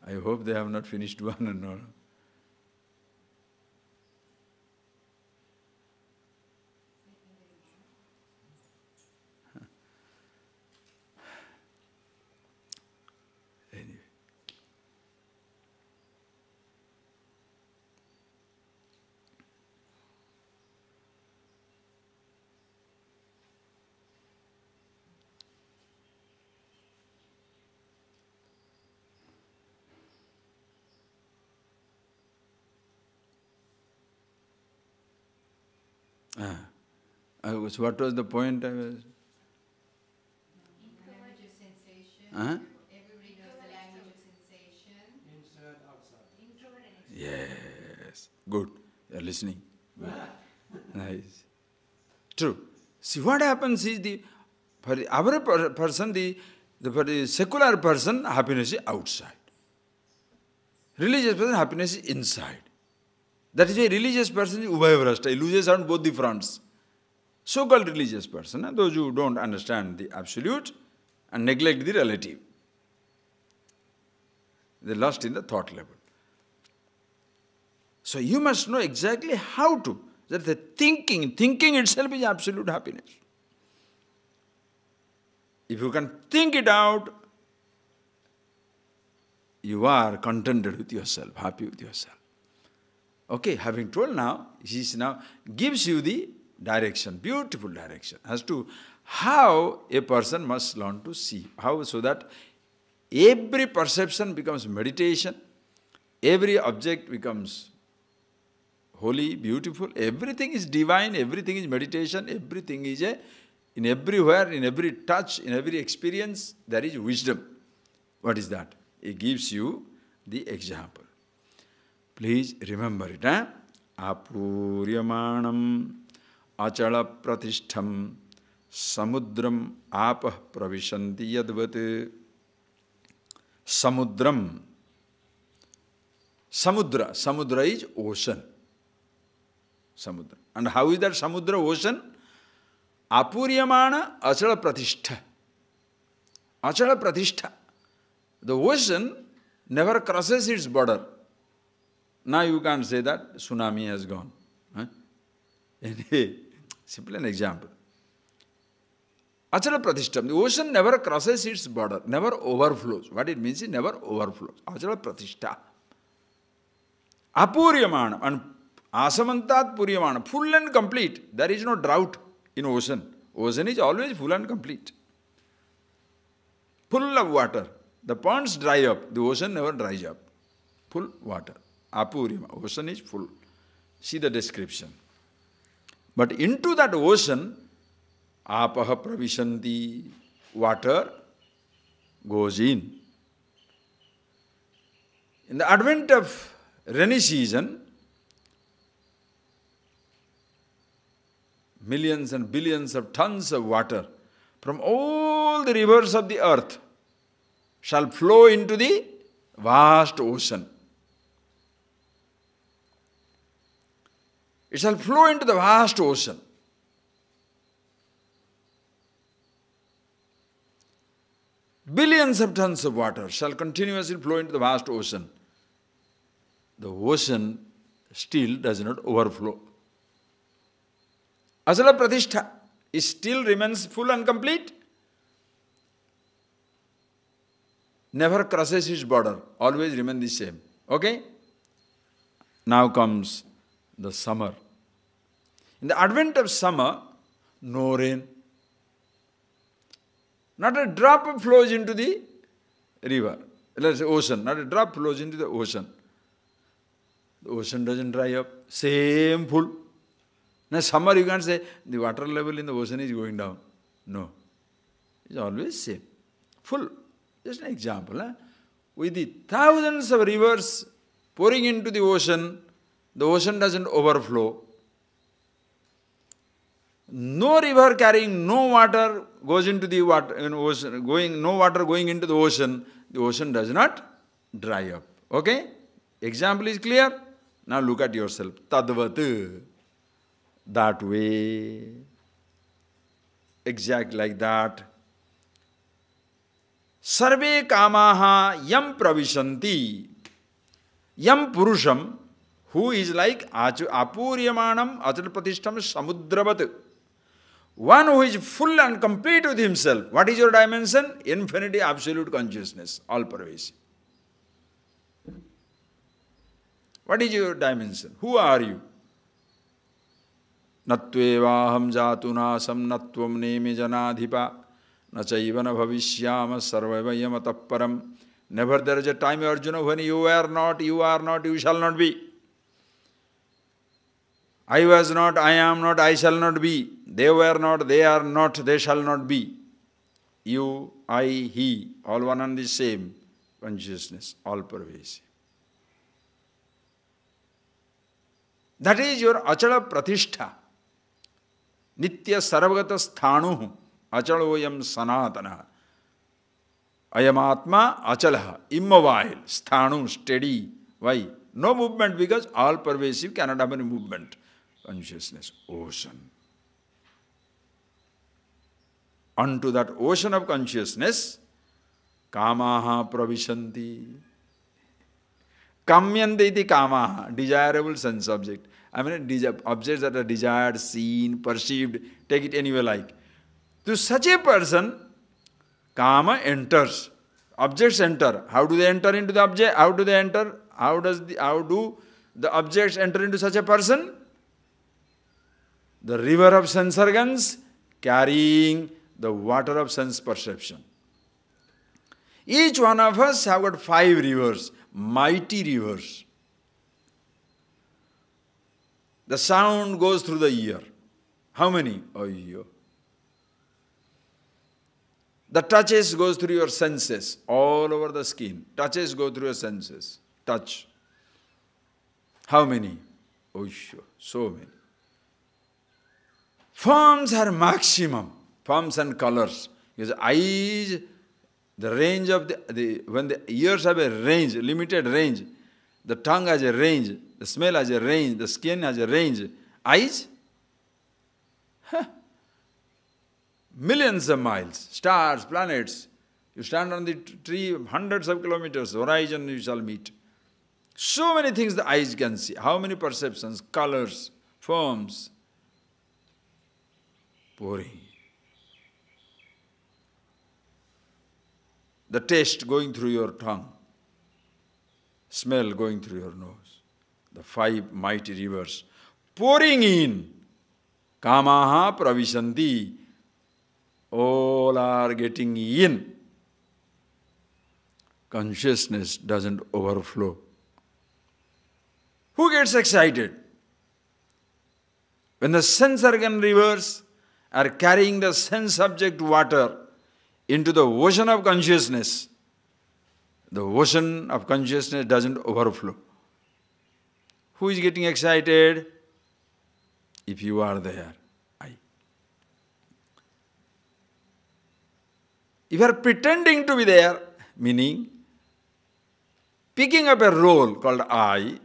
I hope they have not finished one and all. Anyway. So what was the point I was? Language of sensation. Everybody knows the language of sensation. Inside, outside. Introvert and extrovert. Yes. Good. You are listening. Good. Nice. True. See, what happens is for the average person, for the secular person, happiness is outside. Religious person, happiness is inside. That is why religious person is ubhayavrashta. He loses on both the fronts. So-called religious person, those who don't understand the absolute and neglect the relative. They are lost in the thought level. So you must know exactly how to. That the thinking itself is absolute happiness. If you can think it out, you are contented with yourself, happy with yourself. Okay, having told now, he now gives you the direction, beautiful direction, as to how a person must learn to see. How, so that every perception becomes meditation, every object becomes holy, beautiful, everything is divine, everything is meditation, everything is in everywhere, in every touch, in every experience, there is wisdom. What is that? It gives you the example. Please remember it. Apuryamanam achala pratishtham samudram apah pravishanti yadvat. Samudram. Samudra is ocean. Samudra. And how is that samudra ocean? Apuryamana achala pratishtha. Achala pratishtha. The ocean never crosses its border. Now you can't say that tsunami has gone. Simple an example. Achala pratishtham. The ocean never crosses its border, never overflows. What it means is never overflows. Achala pratishtha. Apuryamana and asamantat puryamana. Full and complete. There is no drought in ocean. Ocean is always full and complete. Full of water. The ponds dry up. The ocean never dries up. Full water. Apuryama. Ocean is full. See the description. But into that ocean, apaha pravishanti, water goes in. In the advent of rainy season, millions and billions of tons of water from all the rivers of the earth shall flow into the vast ocean. It shall flow into the vast ocean. Billions of tons of water shall continuously flow into the vast ocean. The ocean still does not overflow. Asala pratishtha, it still remains full and complete. Never crosses its border, always remains the same. Okay? Now comes the summer. In the advent of summer, no rain. Not a drop flows into the river. Let's say ocean. Not a drop flows into the ocean. The ocean doesn't dry up. Same full. Now summer you can't say the water level in the ocean is going down. No. It's always same. Full. Just an example. With the thousands of rivers pouring into the ocean doesn't overflow. No river carrying no water goes into the water, ocean, no water going into the ocean does not dry up. Okay? Example is clear? Now look at yourself. Tadvat. That way. Exact like that. Sarve kamaha yam pravishanti. Yam purusham, who is like apuryamanam achalpratishtam samudravat. One who is full and complete with himself. What is your dimension? Infinity, absolute consciousness, all pervasive. What is your dimension? Who are you? Natvevaham jatunasam natvam neme janadhipa nachayivana bhavishyama sarvavayam atapparam. Never there is a time, Arjuna, when you are not, you shall not be. I was not, I am not, I shall not be. They were not, they are not, they shall not be. You, I, he, all one and the same consciousness, all pervasive. That is your achala pratishtha. Nitya sarvagata sthanu achaloyam sanatana. Ayamatma achalaha, immobile, sthanu, steady. Why? No movement, because all pervasive cannot have any movement. Consciousness, ocean. Unto that ocean of consciousness, kamaha pravishanti. Kamyante iti kamaha, desirable sense object. I mean, objects that are desired, seen, perceived, take it anywhere like. To such a person, kama enters. Objects enter. How do they enter into the object? How do they enter? How do the objects enter into such a person? The river of sense organs carrying the water of sense perception. Each one of us have got 5 rivers, mighty rivers. The sound goes through the ear. How many? Oh, yeah. The touches goes through your senses, all over the skin. Touches go through your senses. Touch. How many? Oh, sure. So many. Forms are maximum. Forms and colors. Because eyes, the range of when the ears have a range, limited range, the tongue has a range, the smell has a range, the skin has a range. Eyes? Millions of miles, stars, planets. You stand on the tree, hundreds of kilometers, horizon you shall meet. So many things the eyes can see. How many perceptions, colors, forms. Pouring. The taste going through your tongue. Smell going through your nose. The 5 mighty rivers pouring in. Kamaha pravishanti. All are getting in. Consciousness doesn't overflow. Who gets excited? When the sense organ rivers are carrying the sense object water into the ocean of consciousness, the ocean of consciousness doesn't overflow. Who is getting excited? If you are there, I. If you are pretending to be there, meaning picking up a role called I,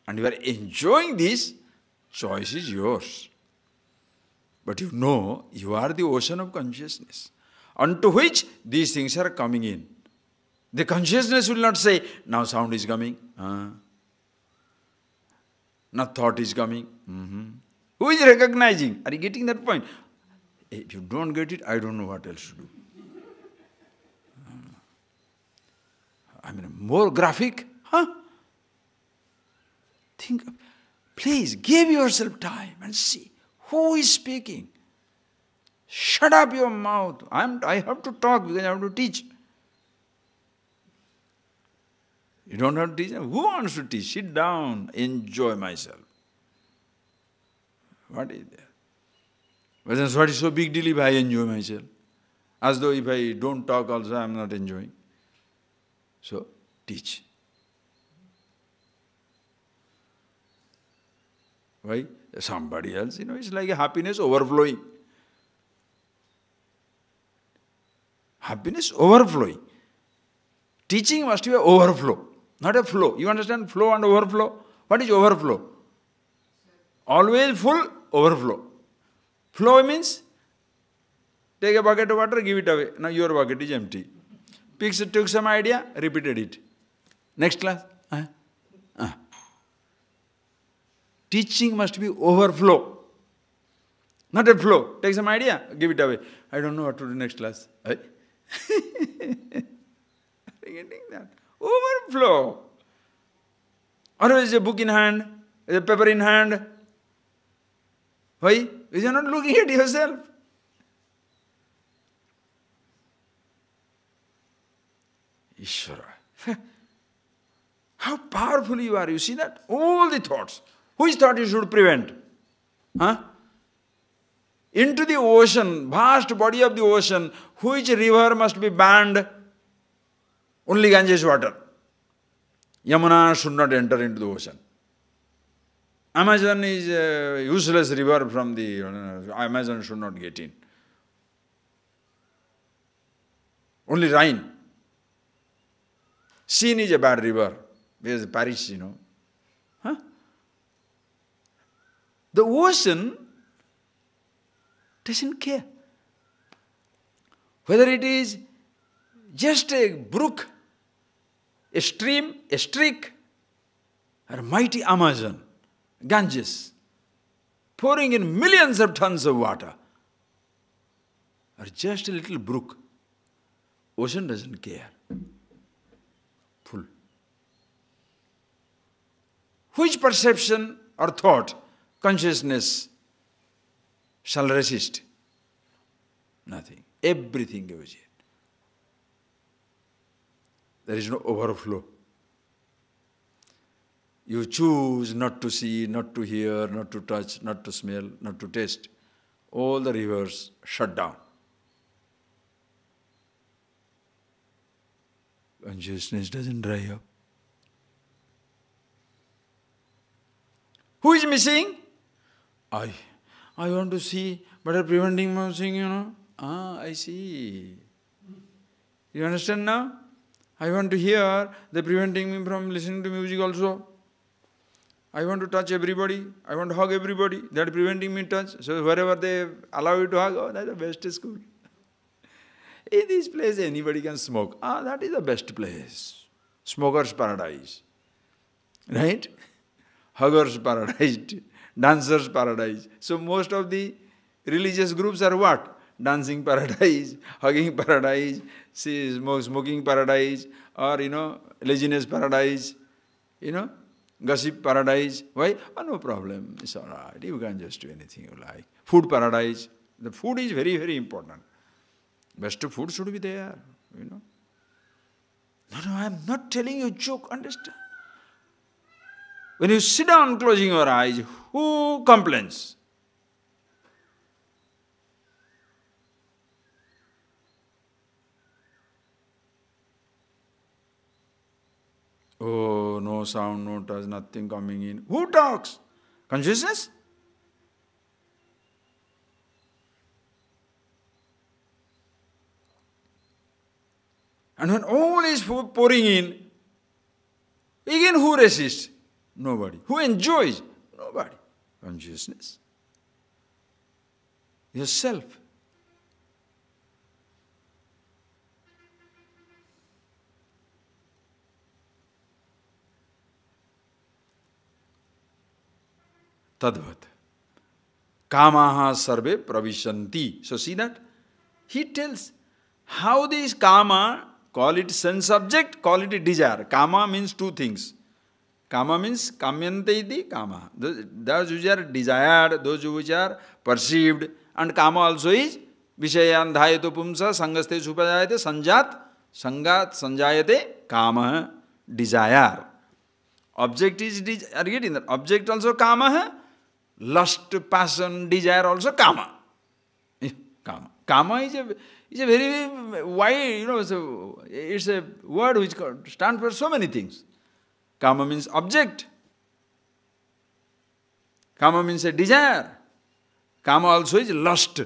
and you are enjoying this, choice is yours. But you know you are the ocean of consciousness, unto which these things are coming in. The consciousness will not say, now sound is coming. Now thought is coming. Who is recognizing? Are you getting that point? If you don't get it, I don't know what else to do. I mean, more graphic? Think, please give yourself time and see who is speaking. Shut up your mouth. I have to talk because I have to teach. You don't have to teach. Who wants to teach? Sit down, enjoy myself. What is there? But then what is so big deal if I enjoy myself? As though if I don't talk also I am not enjoying. So, teach. Why? Somebody else, it's like a happiness overflowing. Happiness overflowing. Teaching must be an overflow, not a flow. You understand flow and overflow? What is overflow? Always full, overflow. Flow means, take a bucket of water, give it away. Now your bucket is empty. Took some idea, repeated it. Next class. Teaching must be overflow, not a flow. Take some idea, give it away. I don't know what to do next class. Are you getting that? Overflow. Otherwise, a book in hand, a paper in hand. Why? Because you are not looking at yourself. Ishvara. How powerful you are. You see that? All the thoughts. Which thought you should prevent? Into the ocean, vast body of the ocean, which river must be banned? Only Ganges water. Yamuna should not enter into the ocean. Amazon is a useless river from the... Amazon should not get in. Only Rhine. Seine is a bad river. There's Paris, The ocean doesn't care. Whether it is just a brook, a stream, a streak, or a mighty Amazon, Ganges, pouring in millions of tons of water, or just a little brook, ocean doesn't care. Full. Which perception or thought, consciousness shall resist? Nothing. Everything goes in. There is no overflow. You choose not to see, not to hear, not to touch, not to smell, not to taste. All the rivers shut down. Consciousness doesn't dry up. Who is missing? I want to see, but are preventing me from seeing, I see. You understand now? I want to hear, they're preventing me from listening to music also. I want to touch everybody, I want to hug everybody, they're preventing me to touch. So wherever they allow you to hug, that's the best school. In this place anybody can smoke. That is the best place. Smoker's paradise. Right? Hugger's paradise. Dancer's paradise. So most of the religious groups are what? Dancing paradise, hugging paradise, smoking paradise, or laziness paradise, gossip paradise. Why? No problem, it's alright, you can just do anything you like. Food paradise. The food is very, very important. Best food should be there, No, I am not telling you a joke, understand? When you sit down closing your eyes, who complains? Oh, no sound, no touch, nothing coming in. Who talks? Consciousness? And when all is pouring in, again who resists? Nobody. Who enjoys? Nobody. Consciousness. Yourself. Tadvat. Kamaha sarve pravishanti. So see that? He tells how these kama, call it sense object, call it desire. Kama means two things. Kama means kamyante iti kama. Those which are desired, those which are perceived, and kama also is vishayan dhayato pumsa sangaste supajayate sanjat sangat sanjayate kama, desire. Object is are you getting that? Object also kama hai. Lust, passion, desire also kama. Kama. Kama is a very wide, it's a word which stands for so many things. Kama means object. Kama means a desire. Kama also is lust.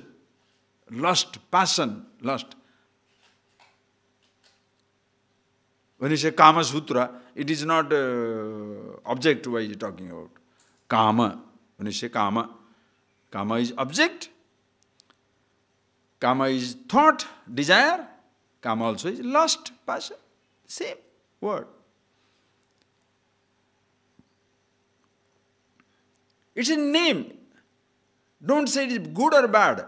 Lust, passion, lust. When you say Kama Sutra, it is not object why you are talking about. Kama. When you say Kama, Kama is object. Kama is thought, desire. Kama also is lust, passion. Same word. It's a name. Don't say it is good or bad.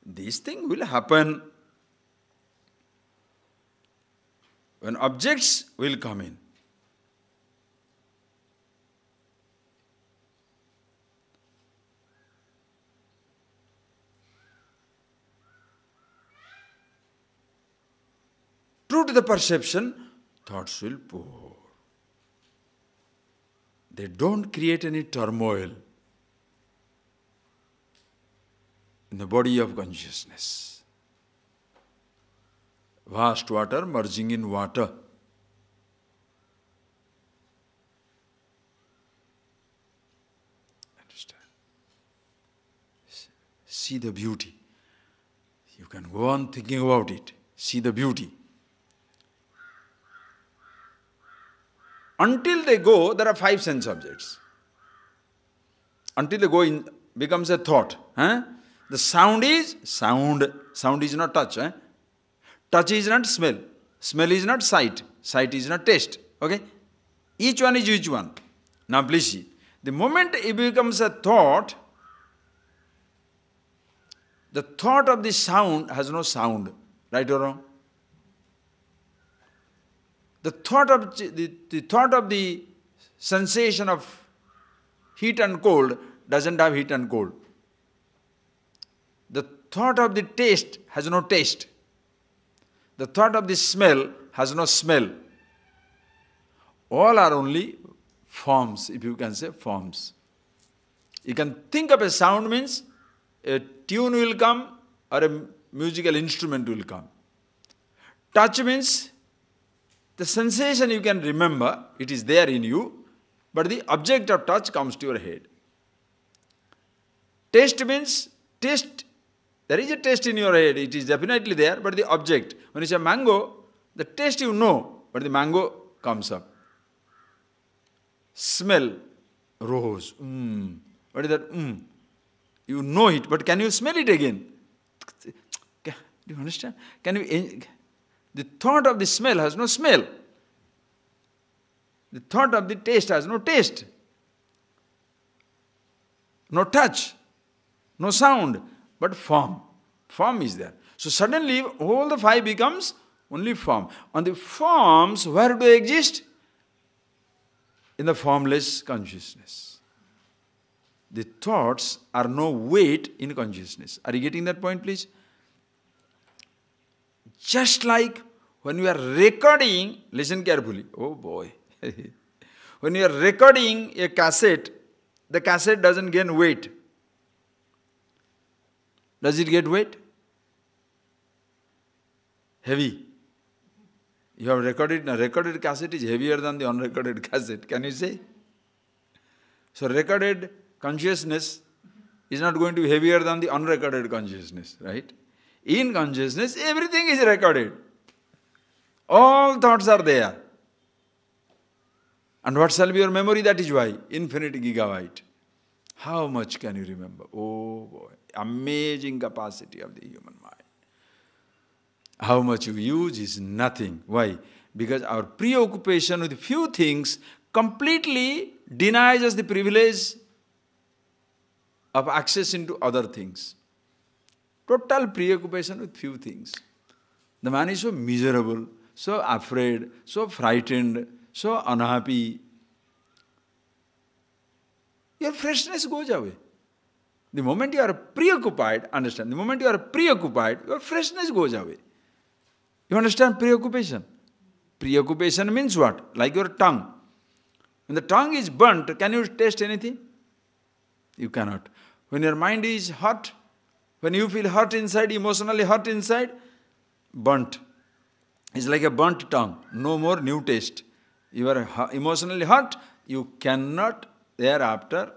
This thing will happen when objects will come in. True to the perception, thoughts will pour. They don't create any turmoil in the body of consciousness. Vast water merging in water. Understand? See the beauty. You can go on thinking about it. See the beauty. Until they go, there are 5 sense objects. Until they go in, becomes a thought. The sound is sound. Sound is not touch. Touch is not smell. Smell is not sight. Sight is not taste. Okay? Each one is each one. Now please see. The moment it becomes a thought, the thought of the sound has no sound. Right or wrong? The thought of the sensation of heat and cold doesn't have heat and cold. The thought of the taste has no taste. The thought of the smell has no smell. All are only forms, if you can say forms. You can think of a sound means a tune will come or a musical instrument will come. Touch means the sensation you can remember, it is there in you, but the object of touch comes to your head. Taste means, taste, there is a taste in your head, it is definitely there, but the object, when you say mango, the taste you know, but the mango comes up. Smell, rose, what is that? You know it, but can you smell it again? Do you understand? The thought of the smell has no smell. The thought of the taste has no taste. No touch. No sound. But form. Form is there. So suddenly all the 5 becomes only form. On the forms, where do they exist? In the formless consciousness. The thoughts are no weight in consciousness. Are you getting that point, please? Just like when you are recording, listen carefully, oh boy. When you are recording a cassette, the cassette doesn't gain weight. Does it get weight? Heavy. You have recorded, a recorded cassette is heavier than the unrecorded cassette. Can you say? So recorded consciousness is not going to be heavier than the unrecorded consciousness, right? In consciousness, everything is recorded. All thoughts are there. And what shall be your memory? That is why. Infinite gigabyte. How much can you remember? Oh boy. Amazing capacity of the human mind. How much you use is nothing. Why? Because our preoccupation with few things completely denies us the privilege of access into other things. Total preoccupation with few things. The man is so miserable, so afraid, so frightened, so unhappy. your freshness goes away. The moment you are preoccupied, understand, the moment you are preoccupied, your freshness goes away. You understand preoccupation? Preoccupation means what? Like your tongue. When the tongue is burnt, can you taste anything? You cannot. When your mind is hot, when you feel hot inside, emotionally hot inside, burnt. It's like a burnt tongue. No more new taste. You are emotionally hot, you cannot thereafter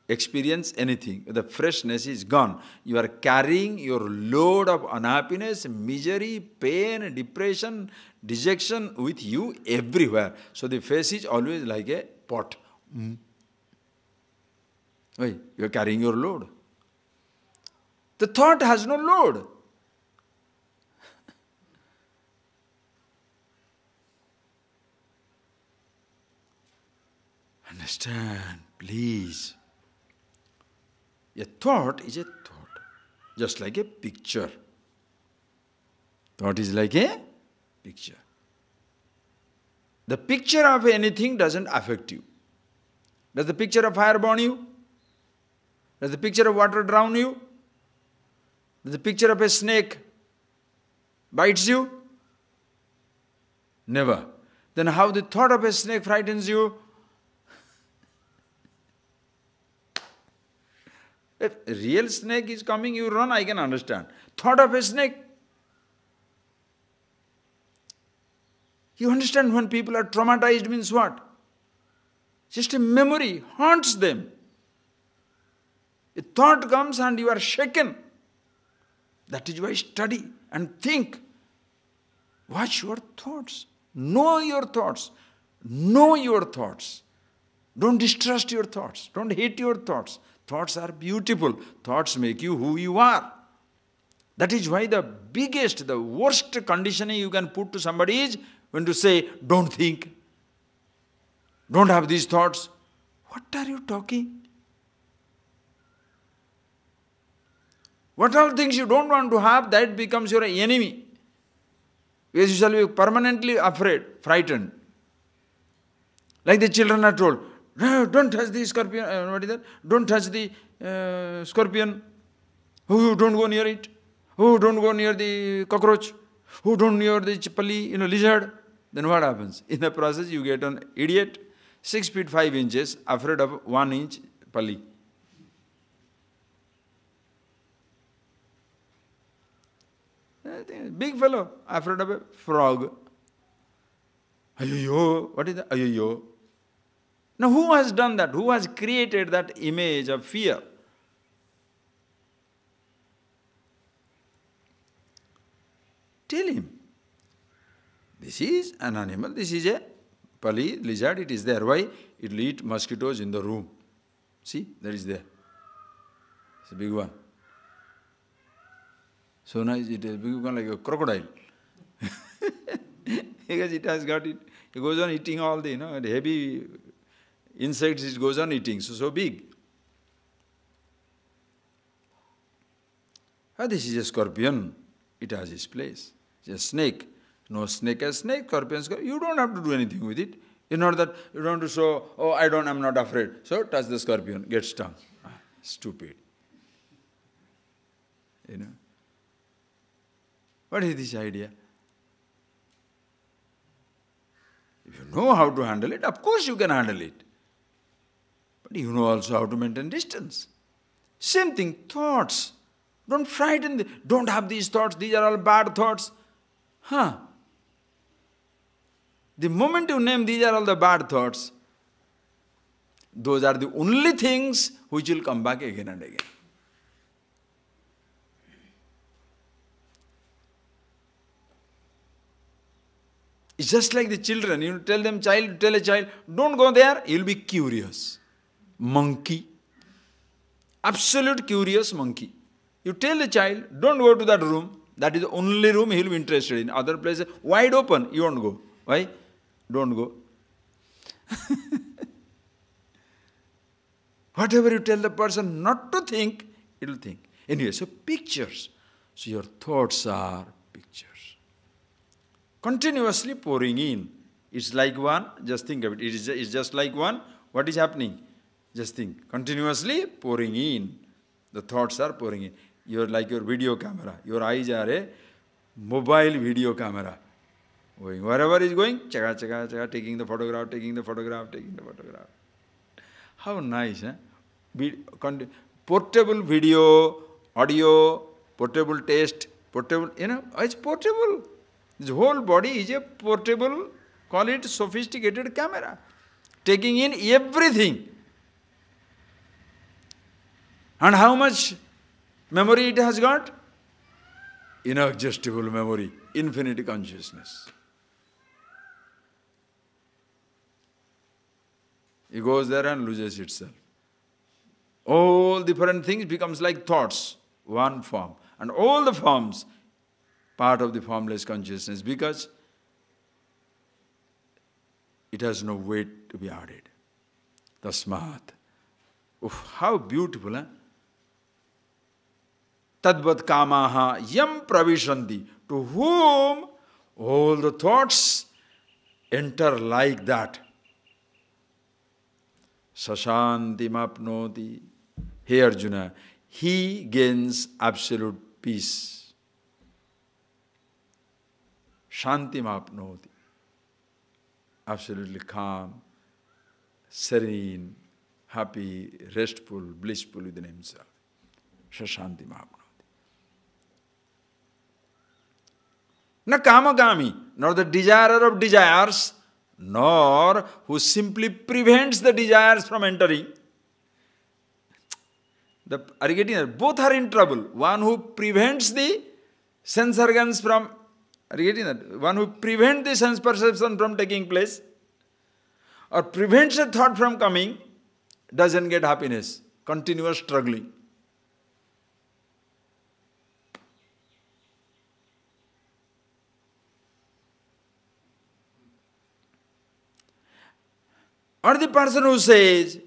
experience anything. The freshness is gone. You are carrying your load of unhappiness, misery, pain, depression, dejection with you everywhere. So the face is always like a pot. Why? You are carrying your load. The thought has no load. Understand, please. A thought is a thought, just like a picture. Thought is like a picture. The picture of anything doesn't affect you. Does the picture of fire burn you? Does the picture of water drown you? Does the picture of a snake bites you? Never. Then how the thought of a snake frightens you? If a real snake is coming, you run, I can understand. Thought of a snake. You understand when people are traumatized means what? Just a memory haunts them. A thought comes and you are shaken. That is why study and think. Watch your thoughts. Know your thoughts. Know your thoughts. Don't distrust your thoughts. Don't hate your thoughts. Thoughts are beautiful. Thoughts make you who you are. That is why the biggest, the worst conditioning you can put to somebody is when to say, don't think. Don't have these thoughts. What are you talking? What all things you don't want to have, that becomes your enemy. Because you shall be permanently afraid, frightened. Like the children are told, no, don't touch the scorpion, what is that? Don't touch the scorpion. Oh, don't go near it. Oh, don't go near the cockroach. Oh, don't near the chipali, lizard. Then what happens? In the process, you get an idiot, 6 feet 5 inches, afraid of 1 inch pali. Big fellow, afraid of a frog. Ayoyo, what is that? Ayoyo. Now who has done that? Who has created that image of fear? Tell him. This is an animal, this is a pali, lizard, it is there. Why? It will eat mosquitoes in the room. See, that is there. It's a big one. So nice, it has become like a crocodile. Because it has got it. It goes on eating all the, the heavy insects, it goes on eating, so big. This is a scorpion. It has its place. It's a snake. No snake as snake, scorpion, scorpion. You don't have to do anything with it. It's not that you don't have to show, oh, I'm not afraid. So touch the scorpion, get stung. Stupid. What is this idea? If you know how to handle it, of course you can handle it. But you know also how to maintain distance. Same thing, thoughts. Don't frighten, don't have these thoughts, these are all bad thoughts. The moment you name these are all the bad thoughts, those are the only things which will come back again and again. It's just like the children. You tell a child, don't go there, he'll be curious. Monkey. Absolute curious monkey. You tell the child, don't go to that room. That is the only room he'll be interested in. Other places, wide open, you won't go. Why? Don't go. Whatever you tell the person not to think, it will think. Anyway, so pictures. So your thoughts are pictures. Continuously pouring in. It's like one, just think of it. It's just like one. What is happening? Just think, continuously pouring in. The thoughts are pouring in. You're like your video camera. Your eyes are a mobile video camera. Going wherever is going, chaka, chaka, chaka, taking the photograph, taking the photograph, taking the photograph. How nice, eh? Portable video, audio, portable taste, portable, it's portable. This whole body is a portable, call it sophisticated camera, taking in everything. And how much memory it has got? Inexhaustible memory, infinite consciousness. It goes there and loses itself. All different things becomes like thoughts, one form. And all the forms, part of the formless consciousness, because it has no weight to be added. Tasmat. How beautiful, eh? Tadvat kamaha yam pravishanti. To whom all the thoughts enter like that. Sashantim apnoti. Hey Arjuna, he gains absolute peace. Shantim apnoti. Absolutely calm, serene, happy, restful, blissful within himself. Sashantim apnoti. Na kamagami, nor the desirer of desires, nor who simply prevents the desires from entering. Are you getting that? Both are in trouble. One who prevents the sense organs from, are you getting that? One who prevents the sense perception from taking place, or prevents a thought from coming, doesn't get happiness. Continuous struggling. Or the person who says,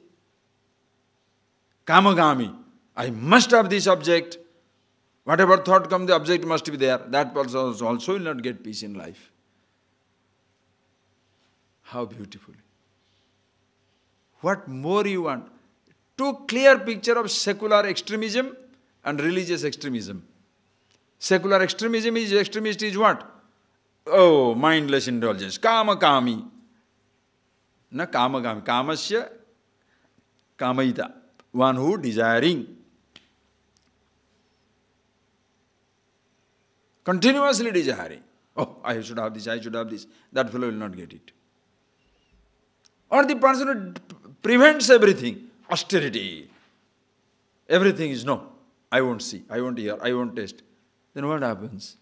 Kamagami, I must have this object. Whatever thought comes, the object must be there. That person also will not get peace in life. How beautiful. What more you want? Too clear picture of secular extremism and religious extremism. Secular extremism is, extremist is what? Oh, mindless indulgence. Kama-kami. Na kamagami. Kamasya kamaita. One who desiring. Continuously desiring. Oh, I should have this, I should have this. That fellow will not get it. Or the person who prevents everything. Austerity. Everything is no. I won't see, I won't hear, I won't taste. Then what happens?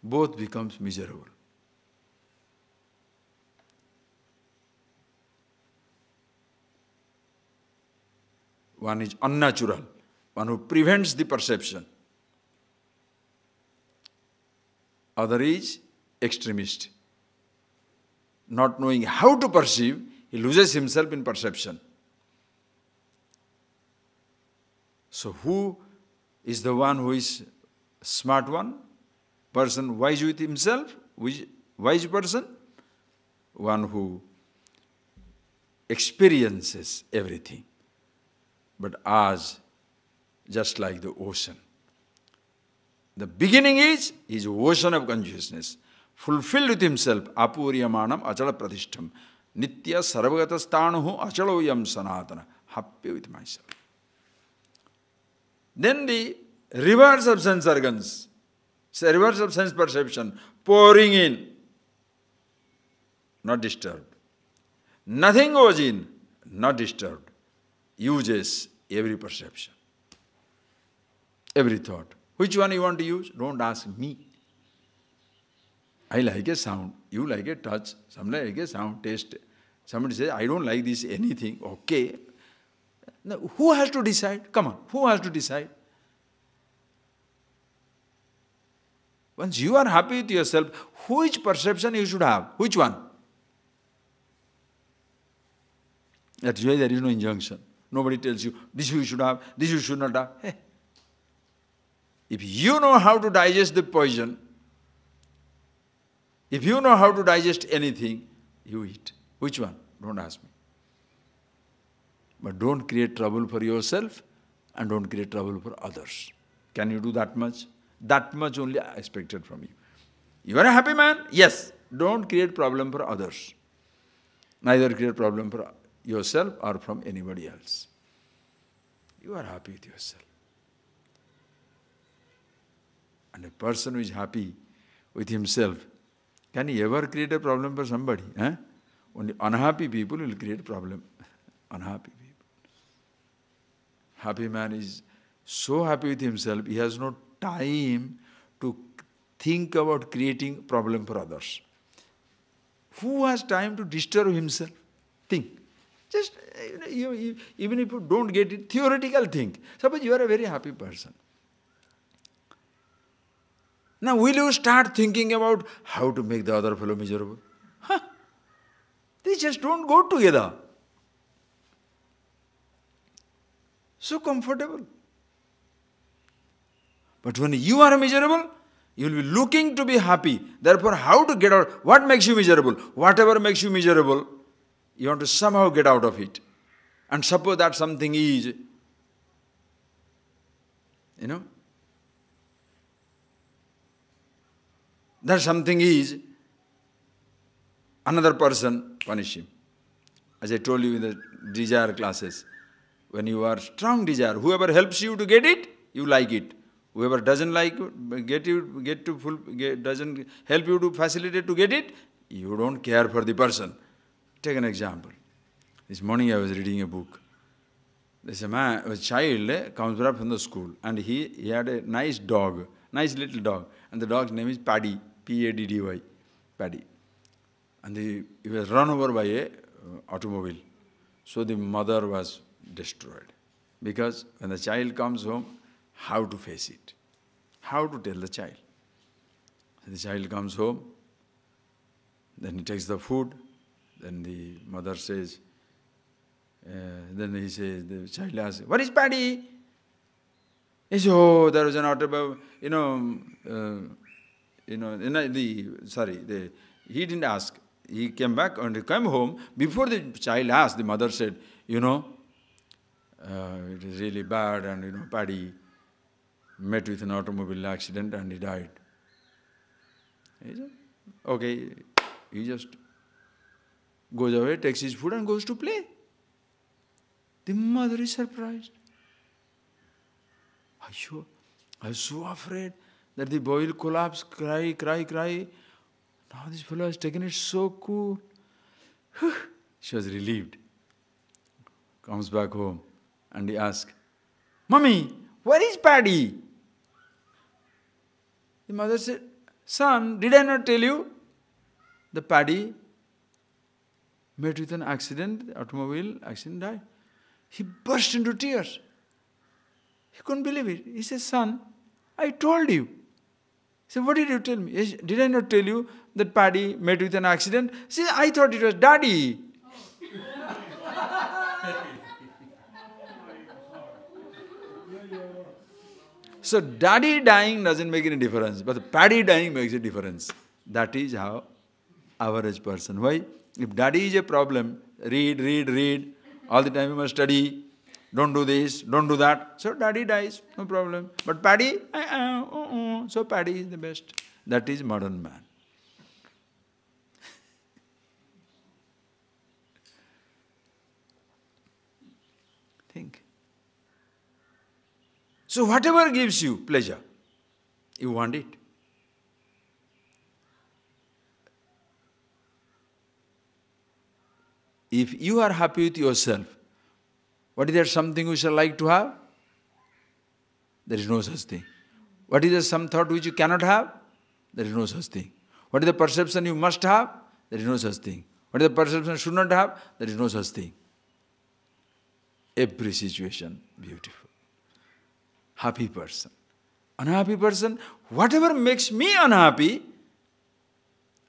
Both becomes miserable. One is unnatural, one who prevents the perception. Other is extremist. Not knowing how to perceive, he loses himself in perception. So who is the one who is smart one? Person wise with himself? Wise person? One who experiences everything, but as just like the ocean. The beginning is ocean of consciousness, fulfilled with himself, apuryamanam achala pratishtham, nitya sarvagata sthanuhu achaloyam sanatana, happy with myself. Then the rivers of sense organs, rivers of sense perception, pouring in, not disturbed. Nothing goes in, not disturbed. Uses every perception, every thought. Which one you want to use? Don't ask me. I like a sound, you like a touch, somebody like a sound, taste. Somebody says, I don't like this anything. Okay. Now, who has to decide? Come on, who has to decide? Once you are happy with yourself, which perception you should have? Which one? That's why there is no injunction. Nobody tells you, this you should have, this you should not have. Hey. If you know how to digest the poison, If you know how to digest anything, you eat. Which one? Don't ask me. But don't create trouble for yourself and don't create trouble for others. Can you do that much? That much only I expected from you. You are a happy man? Yes. Don't create problem for others. Neither create problem for yourself or from anybody else. You are happy with yourself. And a person who is happy with himself, can he ever create a problem for somebody? Eh? Only unhappy people will create problem. Unhappy people. Happy man is so happy with himself, he has no time to think about creating problem for others. Who has time to disturb himself? Think. Just, even if you don't get it, theoretical think. Suppose you are a very happy person. Now will you start thinking about how to make the other fellow miserable? Huh? They just don't go together. So comfortable. But when you are miserable, you will be looking to be happy. Therefore, how to get out? What makes you miserable? Whatever makes you miserable, you want to somehow get out of it. And suppose that something is, that something is, another person, punish him. As I told you in the desire classes, when you are strong desire, whoever helps you to get it, you like it. Whoever doesn't like doesn't help you to facilitate to get it, you don't care for the person. Take an example. This morning I was reading a book. There's a child comes back from the school and he had a nice dog, nice little dog. And the dog's name is Paddy, P-A-D-D-Y, Paddy. And he was run over by a automobile. So the mother was destroyed. Because when the child comes home, how to face it? How to tell the child? So the child comes home, then he takes the food, then the mother says, then he says, the child asks, "What is Paddy?" He says, "Oh, there was an automobile, he didn't ask. He came back and he came home. Before the child asked, the mother said, it is really bad and Paddy met with an automobile accident and he died." He said, okay, he just goes away, takes his food and goes to play. The mother is surprised. I was so afraid that the boy will collapse, cry. Now this fellow has taken it so cool. She was relieved. Comes back home and he asks, "Mummy, where is Paddy?" The mother said, "Son, did I not tell you? The Paddy met with an accident, the automobile accident, died." He burst into tears. He couldn't believe it. He said, "Son, I told you." He said, "What did you tell me?" Said, "Did I not tell you that Paddy met with an accident?" See, "I thought it was Daddy." So Daddy dying doesn't make any difference, but Paddy dying makes a difference. That is how average person. Why? If Daddy is a problem, read, all the time you must study, don't do this, don't do that. So Daddy dies, no problem. But Paddy, so Paddy is the best. That is modern man. Think. So whatever gives you pleasure, you want it. If you are happy with yourself, what is there something you shall like to have? There is no such thing. What is there some thought which you cannot have? There is no such thing. What is the perception you must have? There is no such thing. What is the perception you should not have? There is no such thing. Every situation, beautiful. Happy person. Unhappy person, whatever makes me unhappy,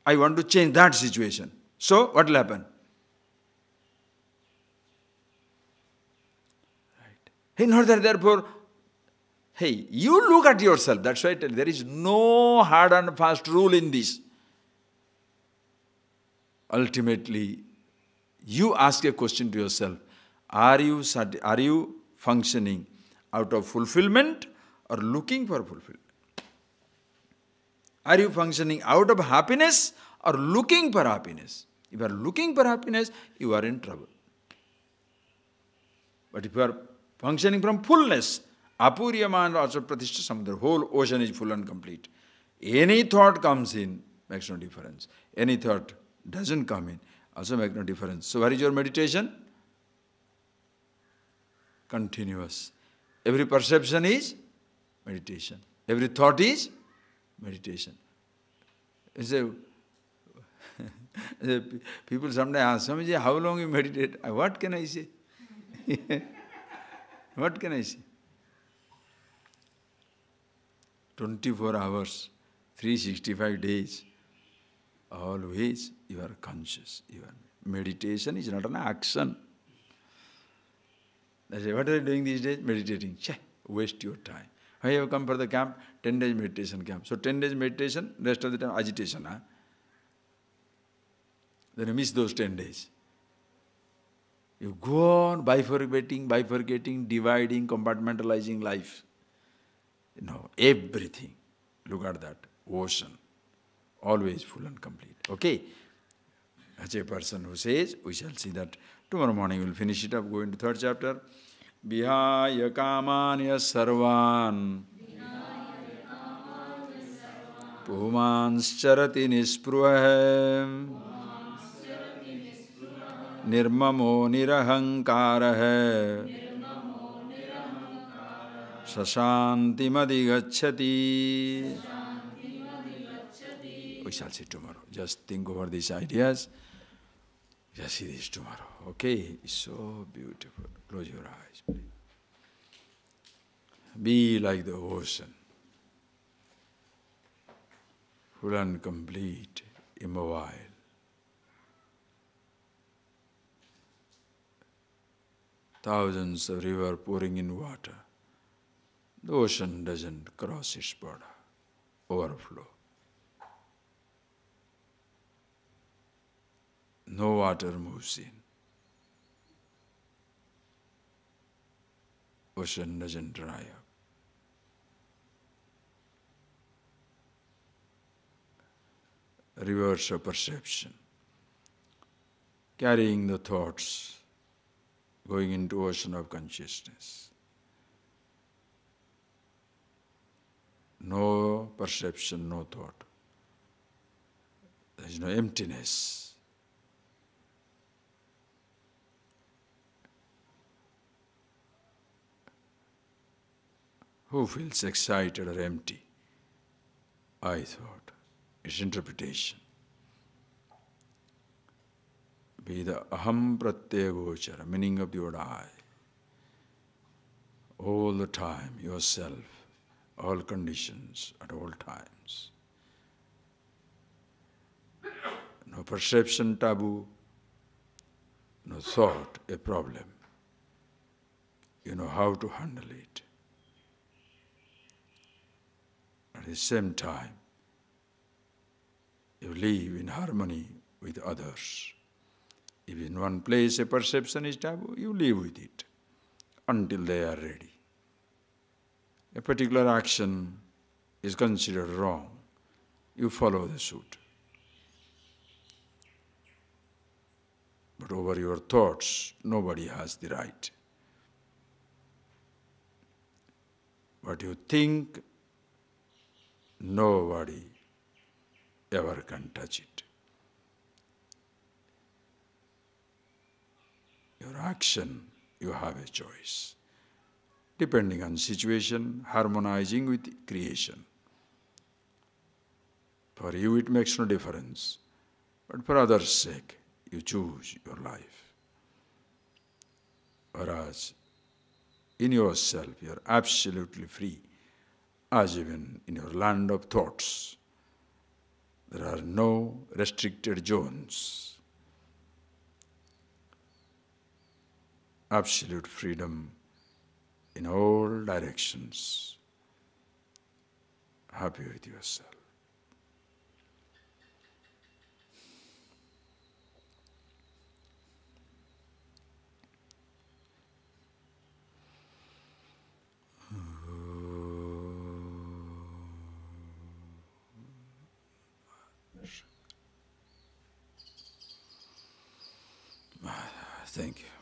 I want to change that situation. So, what will happen? In order, therefore, hey, you look at yourself. That's why I tell you, there is no hard and fast rule in this. ultimately, you ask a question to yourself, are you functioning out of fulfillment or looking for fulfillment? Are you functioning out of happiness or looking for happiness? If you are looking for happiness, you are in trouble. But if you are functioning from fullness, apuryaman also pratishtha samudra, whole ocean is full and complete. Any thought comes in, makes no difference. Any thought doesn't come in, also makes no difference. So where is your meditation? Continuous. Every perception is meditation. Every thought is meditation. People sometimes ask, Swamiji, how long you meditate? What can I say? What can I say? 24 hours, 365 days, always you are conscious. Meditation is not an action. I say, what are you doing these days? Meditating. Waste your time. Why have you come for the camp? 10 days meditation camp. So 10 days meditation, rest of the time agitation. Then you miss those 10 days. You go on bifurcating, dividing, compartmentalizing life. Everything. Look at that. Ocean. Always full and complete. Okay? As a person who says, we shall see that tomorrow morning we will finish it up, go into third chapter. Vihaya kamanya sarvan pumanscharati nispruha nirmamo nirahankara sashantimadigacchati. We shall see tomorrow. Just think over these ideas. Just see this tomorrow. Okay? It's so beautiful. Close your eyes, please. Be like the ocean. Full and complete, immobile. Thousands of rivers pouring in water. The ocean doesn't cross its border, overflow. No water moves in. Ocean doesn't dry up. Rivers of perception, carrying the thoughts, going into ocean of consciousness. No perception, no thought. There is no emptiness. Who feels excited or empty? I thought. It's interpretation. Be the aham pratyaya gochara, meaning of the word I. All the time, yourself, all conditions, at all times. No perception taboo, no thought a problem. You know how to handle it. At the same time, you live in harmony with others. If in one place a perception is taboo, you live with it until they are ready. A particular action is considered wrong, you follow the suit. But over your thoughts, nobody has the right. What you think, nobody ever can touch it. Your action, you have a choice. Depending on situation, harmonizing with creation. For you it makes no difference, but for others' sake, you choose your life. Whereas in yourself, you are absolutely free, as even in your land of thoughts. There are no restricted zones. Absolute freedom in all directions. Happy with yourself. Thank you.